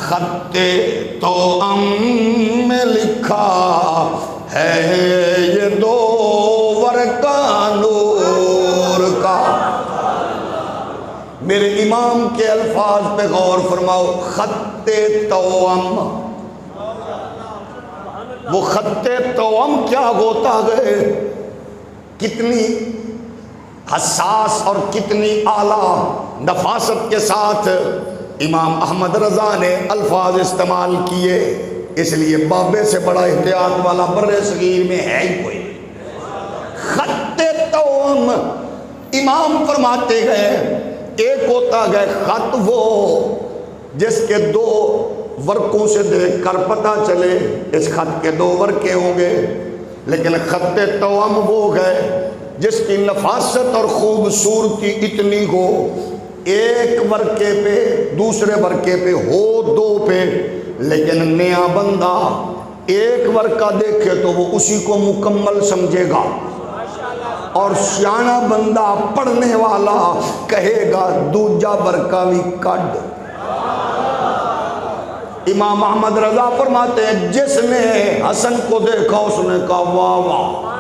خط توأم میں لکھا ہے یہ دو ورقہ نور کا۔ میرے امام کے الفاظ پہ غور فرماؤ، خط توأم، وہ خط توأم کیا ہوتا ہے، کتنی حساس اور کتنی اعلیٰ نفاست کے ساتھ امام احمد رضا نے الفاظ استعمال کیے، اس لیے بابے سے بڑا احتیاط والا بر صغیر میں ہے ہی کوئی۔ خط توأم امام فرماتے گئے ایک ہوتا گئے خط وہ جس کے دو ورقوں سے دیکھ کر پتہ چلے اس خط کے دو ورقے ہوں گے، لیکن خط توأم وہ گئے جس کی نفاست اور خوبصورتی اتنی ہو، ایک ورقے پہ دوسرے ورقے پہ ہو دو پہ، لیکن نیا بندہ ایک ورقہ دیکھے تو وہ اسی کو مکمل سمجھے گا، اور سیاںا بندہ پڑھنے والا کہے گا دوجا ورقہ بھی کڈ۔ امام احمد رضا فرماتے ہیں جس نے حسن کو دیکھا اس نے کہا واہ واہ،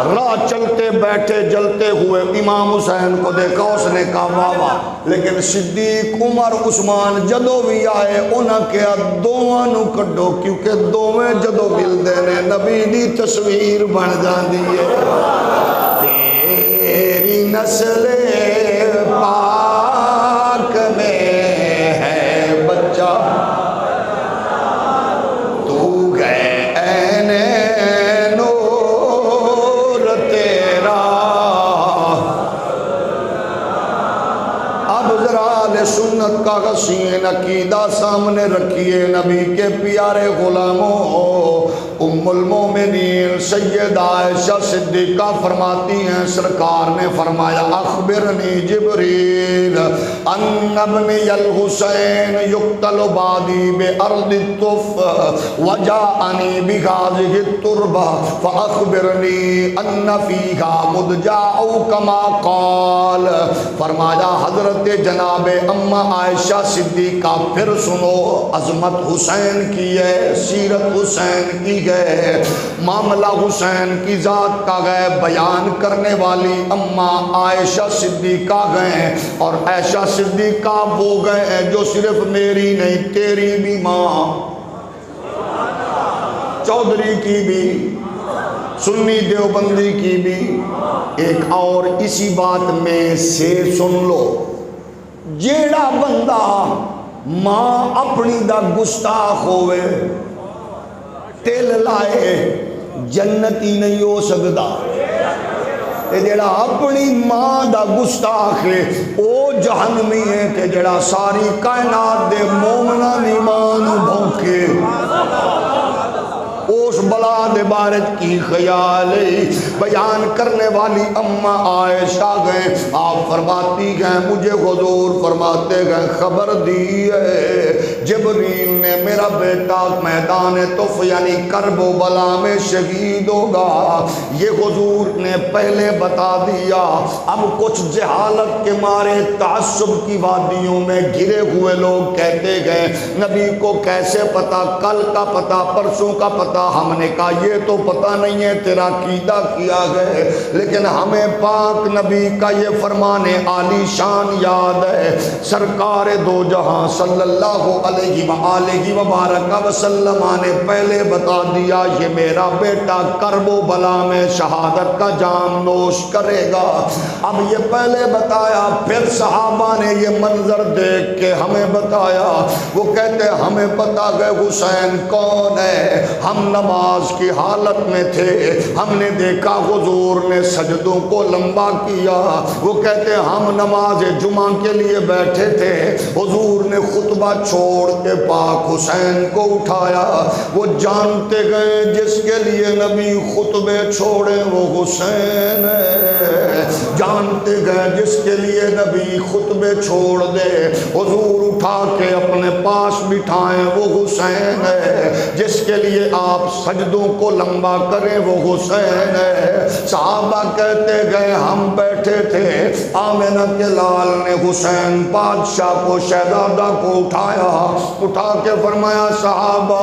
راہ چلتے بیٹھے جلتے ہوئے امام حسین کو دیکھا اس نے کہا واہ واہ، لیکن صدیق عمر عثمان جدو بھی آئے انہاں کہا دوواں نو کڈو، کیونکہ دوویں جدو ملدے نے نبی دی تصویر بن جاندی ہے۔ تیری نسل پاک میں ہے بچہ، سنت کا غسین عقیدہ سامنے رکھیے، نبی کے پیارے غلاموں، ام المومنین سیدہ عائشہ صدیقہ فرماتی ہیں سرکار نے فرمایا اخبرنی جبریل ان ابنی الحسین یقتل بعدی بارض الطف وجاءنی بهذه التربہ فاخبرنی ان فیہا مدجاع کما قال، فرمایا حضرت جناب اما عائشہ صدیقہ پھر سنو عظمت حسین کی ہے، سیرت حسین کی ہے، معاملہ حسین کی ذات کا گئے، بیان کرنے والی اما عائشہ صدیقہ گئے، اور عائشہ صدیقہ وہ گئے جو صرف میری نہیں تیری بھی ماں، چودھری کی بھی، سنی دیوبندی کی بھی۔ ایک اور اسی بات میں سے سن لو، جیڑا بندہ ماں اپنی دا گستاخ ہوئے تل لائے جنتی نہیں ہو سکتا، جیڑا اپنی ماں دا گستاخ ہے او جہنمی ہے، کہ جیڑا ساری کائنات دے مومنہ ایمان بھونکے اس بلا دے بارت کی خیال بیان کرنے والی اما عائشہ گئے، آپ فرماتی گئے مجھے حضور فرماتے گئے خبر دی ہے جبریل نے میرا بیٹا میدان طف یعنی کرب و بلا میں شہید ہوگا، یہ حضور نے پہلے بتا دیا۔ اب کچھ جہالت کے مارے تعصب کی وادیوں میں گھرے ہوئے لوگ کہتے گئے نبی کو کیسے پتا، کل کا پتا، پرسوں کا پتا، ہم نے کہا یہ تو پتہ نہیں ہے تیرا عقیدہ کیا ہے، لیکن ہمیں پاک نبی کا یہ فرمان عالی شان یاد ہے۔ سرکار دو جہاں صلی اللہ علیہ وآلہ وبارک وسلم نے پہلے بتا دیا یہ میرا بیٹا کرب و بلا میں شہادت کا جام نوش کرے گا۔ اب یہ پہلے بتایا، پھر صحابہ نے یہ منظر دیکھ کے ہمیں بتایا۔ وہ کہتے ہمیں پتا گئے حسین کون ہے، ہم نماز کی حالت میں تھے، ہم نے دیکھا حضور نے سجدوں کو لمبا کیا۔ وہ کہتے ہم نماز جمعہ کے لیے بیٹھے تھے، حضور نے خطبہ چھوڑ کے پاک حسین کو اٹھایا۔ وہ جانتے گئے جس کے لیے نبی خطبے چھوڑے وہ حسین ہے، جانتے گئے جس کے لیے نبی خطبے چھوڑ دے حضور اٹھا کے اپنے پاس بٹھائیں وہ حسین ہے، جس کے لیے آپ سجدوں کو لمبا کریں وہ حسین ہے۔ صحابہ کہتے گئے ہم بیٹھے تھے، آمنہ کے لال نے حسین بادشاہ کو شہزادہ کو اٹھا کے فرمایا صحابہ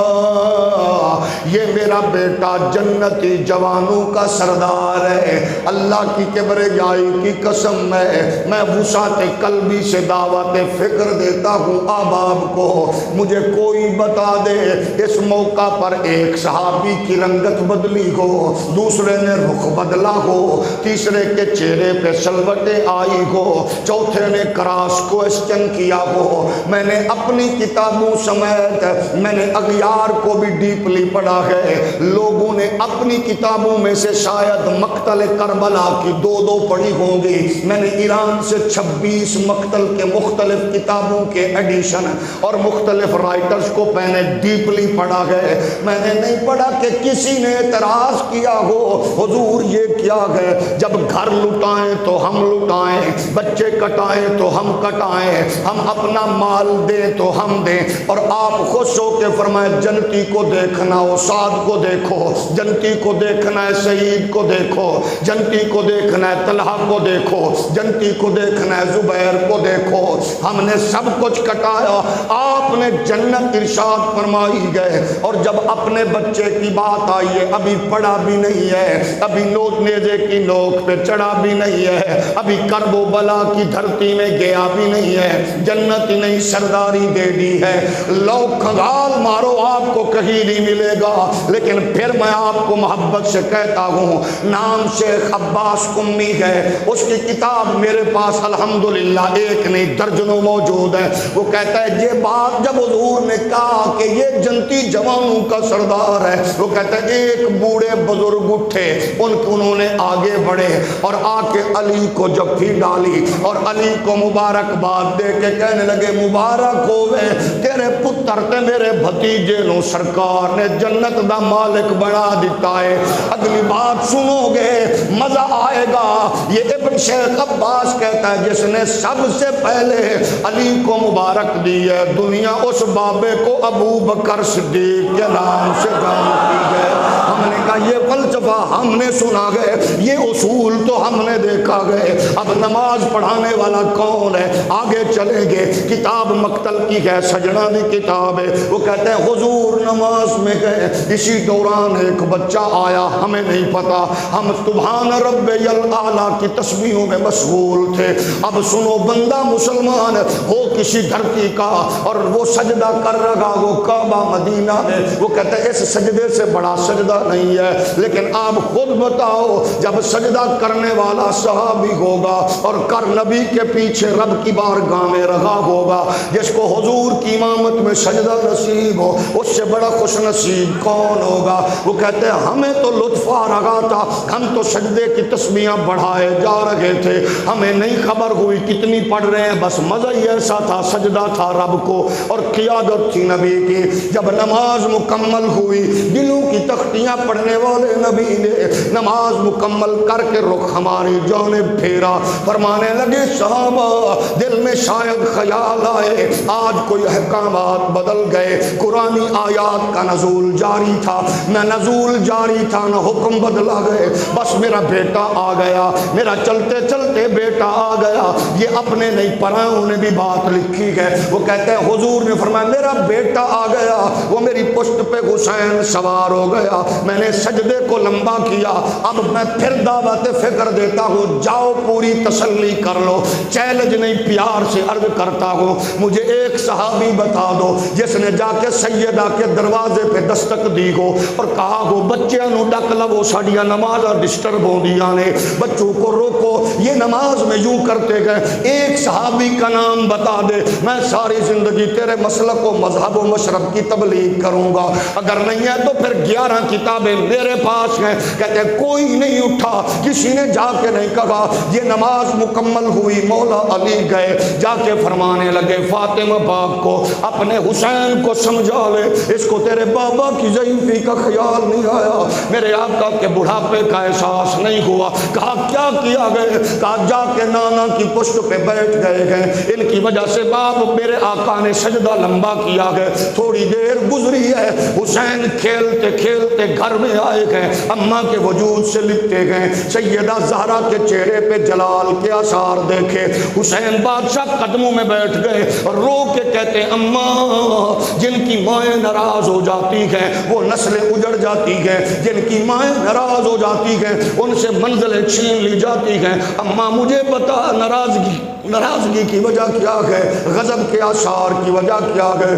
یہ میرا بیٹا جنتی جوانوں کا سردار ہے، اللہ کی کبریائی کی قسم میں وسعت قلبی سے دعوت فکر دیتا ہوں احباب کو، مجھے کوئی بتا دے اس موقع پر ایک صحابی کی رنگت بدلی ہو، دوسرے نے رخ بدلا ہو، تیسرے کے چہرے پہ سلوٹیں آئی ہو، چوتھے نے کراس کوسچن کیا ہو۔ میں نے اپنی کتابوں سمیت میں نے اغیار کو بھی ڈیپلی پڑھا ہے، لوگوں نے اپنی کتابوں میں سے شاید مقتل کربلا کی دو پڑھی ہوں گی، میں نے ایران سے 26 مقتل کے مختلف کتابوں کے ایڈیشن اور مختلف رائٹرز کو میں نے ڈیپلی پڑھا ہے۔ میں نے نہیں پڑھا کہ کسی نے اعتراض کیا ہو حضور یہ کیا ہے، جب گھر لٹائیں تو ہم لٹائیں، بچے کٹائیں تو ہم کٹائیں، ہم اپنا مال دیں تو ہم دیں، اور آپ خوش ہو کے فرمائے جنتی کو دیکھنا ہو سعد کو دیکھو، جنتی کو دیکھنا ہے سعید کو دیکھو، جنتی کو دیکھنا ہے طلحہ کو دیکھو، جنتی کو دیکھنا ہے زبیر کو دیکھو، ہم نے سب کچھ کٹایا، آپ نے جنت ارشاد فرمائی گئے۔ اور جب اپنے بچے کی بات آئی ہے، ابھی پڑھا بھی نہیں ہے، ابھی نوک نیزے کی نوک پہ چڑھا بھی نہیں ہے، ابھی کرب و بلا کی دھرتی میں گیا بھی نہیں ہے، جنت ہی نہیں سرداری دے دی ہے، لو کھنگال مارو آپ کو کہیں نہیں ملے گا۔ لیکن پھر میں آپ کو محبت سے کہتا ہوں، نام شیخ عباس قمی ہے، اس کی کتاب میرے پاس الحمدللہ ایک نہیں درجنوں موجود ہے۔ وہ کہتا ہے یہ بات جب حضور نے کہا کہ یہ جنتی جوانوں کا سردار ہے، وہ کہتا ہے ایک بوڑھے بزرگ اٹھے، انہوں نے آگے بڑھے اور آ کے علی کو جفی ڈالی اور علی کو مبارکباد دے کے کہنے لگے مبارک ہوئے تیرے پتر تے میرے بھتیجے نو سرکار نے جنت دا مالک بنا دیتا ہے۔ اگلی بات سنو گے مزہ آئے گا۔ یہ ابن شیخ عباس کہتا ہے جس نے سب سے پہلے علی کو مبارک دی ہے، دنیا اس بابے کو ابو بکر صدیق کے نام سے جانتی ہے۔ ہم نے کہا یہ فلسفہ ہم نے سنا گئے، یہ اصول تو ہم نے دیکھا گئے، اب نماز پڑھانے والا کون ہے؟ آگے چلیں گے، کتاب مقتل کی ہے، سجنہ دی کتاب ہے۔ وہ کہتے ہیں حضور نماز میں گئے، اسی دوران ایک بچہ آیا، ہمیں نہیں پتا، ہم سبحان رب الاعلیٰ کی تسبیحوں میں مشغول تھے۔ اب سنو بندہ مسلمان ہو کسی دھرتی کا اور وہ سجدہ کر رہا وہ کعبہ مدینہ میں، وہ کہتے ہیں اس سجدے سے بڑا سجدہ نہیں ہے، لیکن آپ خود بتاؤ جب سجدہ کرنے والا صحابی ہوگا اور کر نبی کے پیچھے رب کی بارگاہ میں رہا ہوگا، جس کو حضور کی امامت میں سجدہ نصیب ہو، اس سے بڑا خوش نصیب کون ہوگا؟ وہ کہتے ہیں ہمیں تو لطف آ رہا تھا، ہم تو سجدے کی تسبیحاں بڑھائے جا رہے تھے، ہمیں نہیں خبر ہوئی کتنی پڑھ رہے ہیں، بس مزہ ہی ایسا تھا، سجدہ تھا رب کو اور قیادت تھی نبی کی۔ جب نماز مکمل ہوئی، دلوں کی تختیاں پڑھنے والے نبی نے نماز مکمل کر کے رخ ہماری جان جانب پھیرا، فرمانے لگے صحابہ دل میں شاید خیال آئے آج کوئی احکامات بدل گئے، قرآنی آیات کا نزول جاری تھا، نہ نزول جاری تھا نہ حکم بدلا گئے، بس میرا بیٹا آ گیا، میرا چلتے چلتے بیٹا آ گیا۔ یہ اپنے نہیں پرائیوں نے بھی بات لکھی ہے، وہ کہتے ہیں حضور نے فرمایا میرا بیٹا آ گیا، وہ میری پشت پہ حسین سوار ہو گیا، میں نے سجدے کو لمبا کیا، اب میں پھر دعوت فکر دیتا ہوں، جاؤ پوری تسلی کر لو، چیلنج نہیں پیار سے عرض کرتا ہوں، مجھے ایک صحابی بتا دو جس نے جا کے سیدہ کے دروازے پہ دستک دی ہو اور کہا ہو بچیاں نو ڈک لو ساڈیاں نمازاں ڈسٹرب ہوندیاں نے، بچوں کو روکو یہ نماز میں یوں کرتے گئے، ایک صحابی کا نام بتا دے، میں ساری زندگی تیرے مسلک و مذہب و مشرب کی تبلیغ کروں گا، اگر نہیں ہے تو پھر 11 کتابیں میرے پاس ہیں۔ کہتے ہیں کوئی نہیں اٹھا، کسی نے جا کے نہیں کہا، یہ نماز مکمل ہوئی، مولا علی گئے، جا کے فرمانے لگے فاطمہ باپ کو اپنے حسین کو سمجھا لے، اس کو تیرے بابا کی ضعیفی کا خیال نہیں آیا، میرے آقا کے بڑھاپے کا احساس نہیں ہوا۔ کہا کیا کیا گئے؟ کہا جا کے نانا کی پشت پہ بیٹھ گئے، ان کی وجہ سے باپ میرے آقا نے سجدہ لمبا کیا ہے۔ تھوڑی دیر گزری ہے، حسین کھیلتے کھیلتے گھر میں آئے گئے، اماں کے وجود سے لپٹے گئے، سیدہ زہرا کے چہرے پہ جلال کے آثار دیکھے، حسین بادشاہ قدموں میں بیٹھ گئے اور رو کے کہتے ہیں اماں جن کی مائیں ناراض ہو جاتی ہیں وہ نسلیں اجڑ جاتی ہیں، جن کی مائیں ناراض ہو جاتی ہیں ان سے منزلیں چھین لی جاتی ہیں، اماں مجھے بتا ناراضگی کی وجہ کیا ہے، غضب کے آثار کی وجہ کیا ہے؟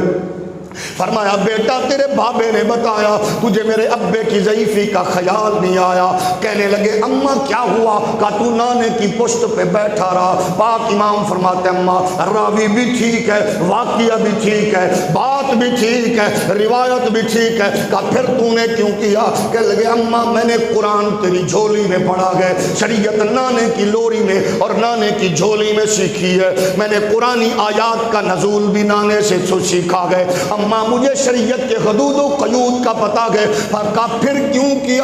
فرمایا بیٹا تیرے بابے نے بتایا تجھے میرے ابے کی ضعیفی کا خیال نہیں آیا۔ کہنے لگے اماں کیا ہوا؟ کہا تو نانے کی پشت پہ بیٹھا رہا۔ پاک امام فرماتے اماں راوی بھی ٹھیک ہے، واقعہ بھی ٹھیک ہے، بات بھی ٹھیک ہے، روایت بھی ٹھیک ہے، کہا پھر تو نے کیوں کیا؟ کہنے لگے اماں میں نے قرآن تیری جھولی میں پڑھا ہے، شریعت نانے کی لوری میں اور نانے کی جھولی میں سیکھی ہے، میں نے قرآنی آیات کا نزول بھی نانے سے سیکھا ہے، اماں مجھے شریعت کے حدود و قیود کا پتہ ہے، کہا پھر کیوں کیا؟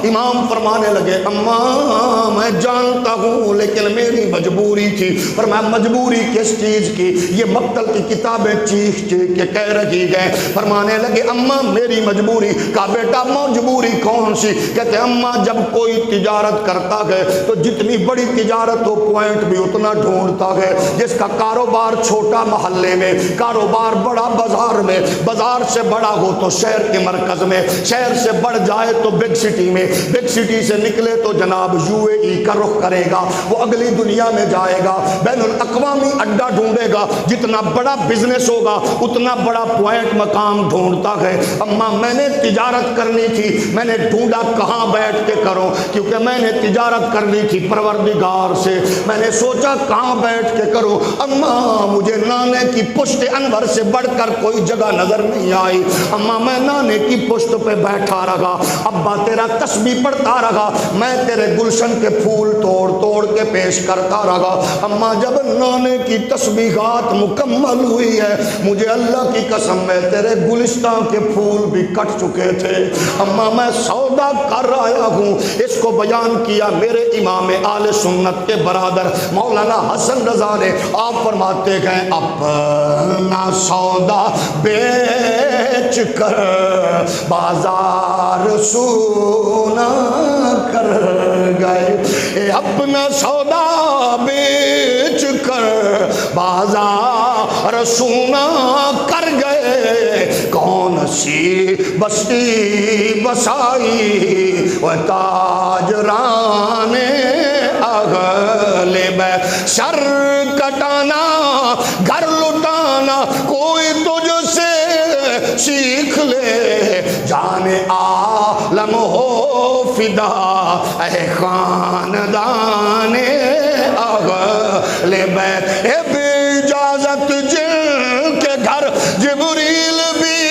امام فرمانے لگے اماں میں جانتا ہوں لیکن میری مجبوری تھی۔ فرمایا مجبوری کس چیز کی؟ یہ مقتل کی کتابیں چیخ چیخ کے کہہ رہی ہیں۔ فرمانے لگے اماں میری مجبوری؟ کہا بیٹا مجبوری کون سی؟ کہتے اماں جب کوئی تجارت کرتا ہے تو جتنی بڑی تجارت ہو پوائنٹ بھی اتنا ڈھونڈتا ہے، جس کا کاروبار چھوٹا محلے میں، کاروبار بڑا بازار میں، بازار سے بڑا ہو تو شہر کے مرکز میں، شہر سے بڑھ جائے تو بگ سٹی میں، بگ سٹی سے نکلے تو جناب UAE کا رخ کرے گا، وہ اگلی دنیا میں جائے گا، بین الاقوامی اڈا ڈھونڈے گا، جتنا بڑا بزنس ہوگا اتنا بڑا پوائنٹ مقام ڈھونڈتا ہے۔ اماں میں نے تجارت کرنی تھی، میں نے ڈھونڈا کہاں بیٹھ کے کروں، کیونکہ میں نے تجارت کرنی تھی پروردگار سے، میں نے سوچا کہاں بیٹھ کے کروں۔ اماں مجھے نانے کی پشت انور سے بڑھ کر کوئی جگہ نظر نہیں آئی، اماں میں نانے کی پشت پہ بیٹھا رہا، ابا تیرا تسبیح پڑھتا رہا، میں تیرے گلشن کے پھول توڑ توڑ کے پیش کرتا رہا۔ اماں جب نانے کی تسبیحات مکمل ہوئی ہے، مجھے اللہ کی قسم ہے تیرے گلستان کے پھول بھی کٹ چکے تھے، اماں میں سودا کر آیا ہوں۔ اس کو بیان کیا میرے امام اہل سنت کے برادر مولانا حسن رضا نے، آپ فرماتے ہیں اپنا سودا بیچ کر بازار سونا کر گئے، اپنا سودا بیچ کر بازار سونا کر گئے، کون سی بستی بسائی وہ تاجران اہل بیت، سر کٹانا گھر لٹانا کوئی تجھ سے سیکھ لے، جان عالم ہو فدا اے خاندان اہل بیت، اے بے اجازت جن کے گھر جبریل بھی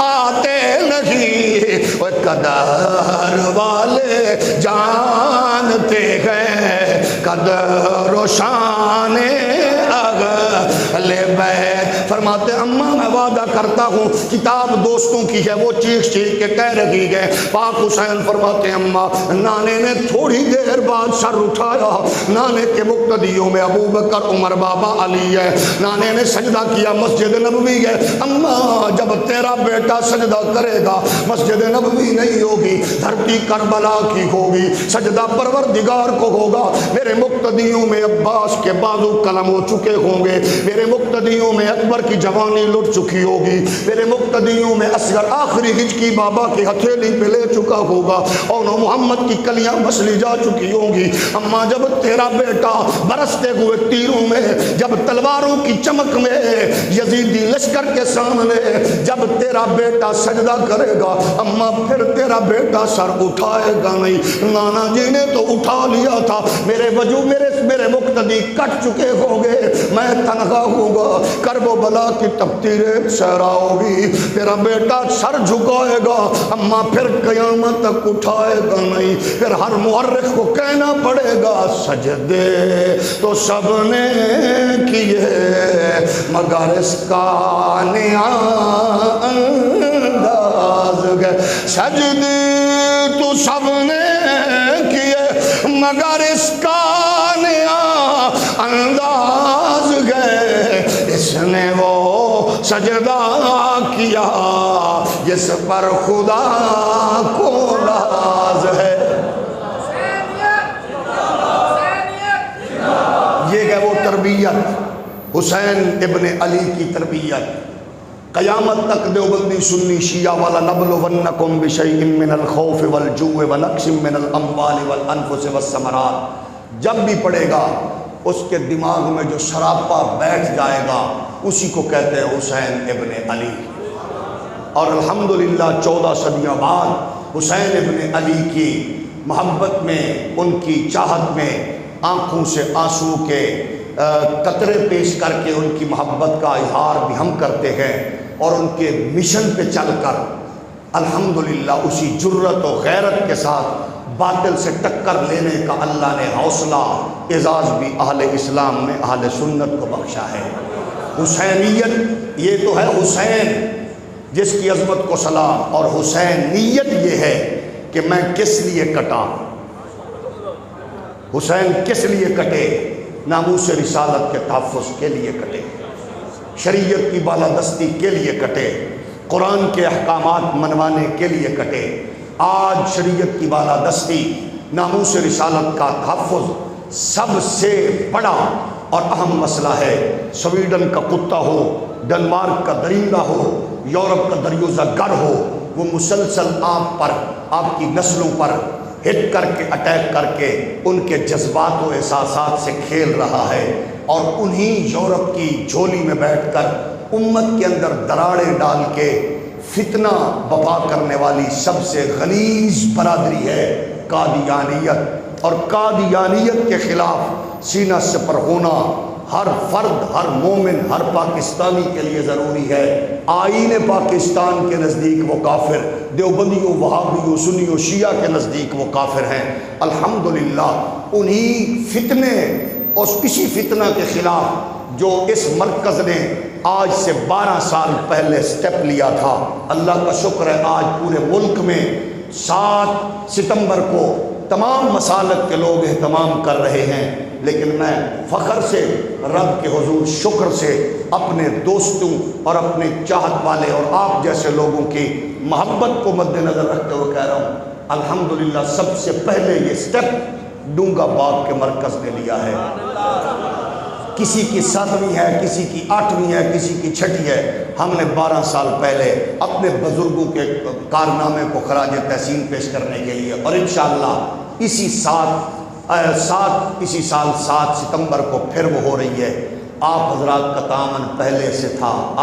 آتے نہیں، وہ قدر والے جانتے ہیں قدر و شان اہل بیت، فرماتے اماں میں وعدہ کرتا ہوں کتاب دوستوں کی ہے، وہ چیخ چیخ کے کہہ رہی ہے۔ پاک حسین فرماتے اماں نانے نے تھوڑی دیر بعد سر اٹھایا، نانے کے مقتدیوں میں ابو بکر، عمر، بابا علی ہے، نانے نے سجدہ کیا، مسجد نبوی ہے۔ اماں جب تیرا بیٹا سجدہ کرے گا مسجد نبوی نہیں ہوگی، دھرتی کربلا کی ہوگی، سجدہ پروردگار کو ہوگا۔ میرے مقتدیوں میں عباس کے بازو قلم ہو چکے ہوں گے، میرے مقتدیوں میں اکبر کی جوانی لٹ چکی ہوگی، میرے مقتدیوں میں اصغر آخری ہچکی بابا کی ہتھیلی پہ لے چکا ہوگا، اور محمد کی کلیاں مسلی جا چکی ہوں گی۔ اماں جب تیرا بیٹا برستے ہوئے تیروں میں، جب تلواروں کی چمک میں، یزیدی لشکر کے سامنے جب تیرا بیٹا سجدہ کرے گا، اماں پھر تیرا بیٹا سر اٹھائے گا نہیں۔ نانا جی نے تو اٹھا لیا تھا، میرے وجود میرے مقتدی کٹ چکے ہوں گے، میں تنہا ہوں گا، کرب و بلا کی تفتیریں صحرا ہوگی، تیرا بیٹا سر جھکائے گا، اماں پھر قیامت تک اٹھائے گا نہیں۔ پھر ہر مورخ کو کہنا پڑے گا سجدے تو سب نے کیے مگر اس کا نیا انداز گئے، سجدے تو سب نے کیے مگر اس کا نیا انداز گئے، اس نے وہ سجدہ کیا جس پر خدا کو ناز ہے۔ یہ ہے وہ تربیت، حسین ابن علی کی تربیت۔ قیامت تک دیوبندی سنی شیعہ والا نبلونکم بشیء من الخوف والجوع ونقص من الاموال والانفس والثمرات جب بھی پڑھے گا اس کے دماغ میں جو سراپا بیٹھ جائے گا اسی کو کہتے ہیں حسین ابن علی۔ اور الحمدللہ 14 صدیوں بعد حسین ابن علی کی محبت میں، ان کی چاہت میں آنکھوں سے آنسو کے قطرے پیش کر کے ان کی محبت کا اظہار بھی ہم کرتے ہیں، اور ان کے مشن پہ چل کر الحمدللہ اسی جرت و غیرت کے ساتھ باطل سے ٹکر لینے کا اللہ نے حوصلہ اعزاز بھی اہل اسلام میں اہل سنت کو بخشا ہے۔ حسینیت یہ تو ہے حسین جس کی عظمت کو سلام، اور حسینیت یہ ہے کہ میں کس لیے کٹا، حسین کس لیے کٹے، ناموس رسالت کے تحفظ کے لیے کٹے، شریعت کی بالادستی کے لیے کٹے، قرآن کے احکامات منوانے کے لیے کٹے۔ آج شریعت کی بالادستی، ناموس رسالت کا تحفظ سب سے بڑا اور اہم مسئلہ ہے۔ سویڈن کا کتا ہو، ڈنمارک کا درندہ ہو، یورپ کا دریوزہ گر ہو، وہ مسلسل آپ پر، آپ کی نسلوں پر ہٹ کر کے، اٹیک کر کے ان کے جذبات و احساسات سے کھیل رہا ہے، اور انہی یورپ کی جھولی میں بیٹھ کر امت کے اندر دراڑیں ڈال کے فتنہ بپا کرنے والی سب سے غلیظ برادری ہے قادیانیت۔ اور قادیانیت کے خلاف سینہ سپر ہونا ہر فرد، ہر مومن، ہر پاکستانی کے لیے ضروری ہے۔ آئین پاکستان کے نزدیک وہ کافر، دیوبندیوں، وہابیوں، سنیوں، شیعہ کے نزدیک وہ کافر ہیں۔ الحمدللہ انہی فتنے اور اسی فتنہ کے خلاف جو اس مرکز نے آج سے 12 سال پہلے سٹیپ لیا تھا، اللہ کا شکر ہے آج پورے ملک میں 7 ستمبر کو تمام مسالک کے لوگ اہتمام کر رہے ہیں۔ لیکن میں فخر سے، رب کے حضور شکر سے، اپنے دوستوں اور اپنے چاہت والے اور آپ جیسے لوگوں کی محبت کو مد نظر رکھتے ہوئے کہہ رہا ہوں، الحمدللہ سب سے پہلے یہ سٹیپ ڈونگا باغ کے مرکز نے لیا ہے۔ کسی کی 7ویں ہے، کسی کی 8ویں ہے، کسی کی 6ٹھی ہے، ہم نے 12 سال پہلے اپنے بزرگوں کے کارنامے کو خراج تحسین پیش کرنے کے لیے، اور انشاءاللہ اسی سال 7 ستمبر کو پھر وہ ہو رہی ہے۔ آپ حضرات کا تعاون پہلے سے تھا، اب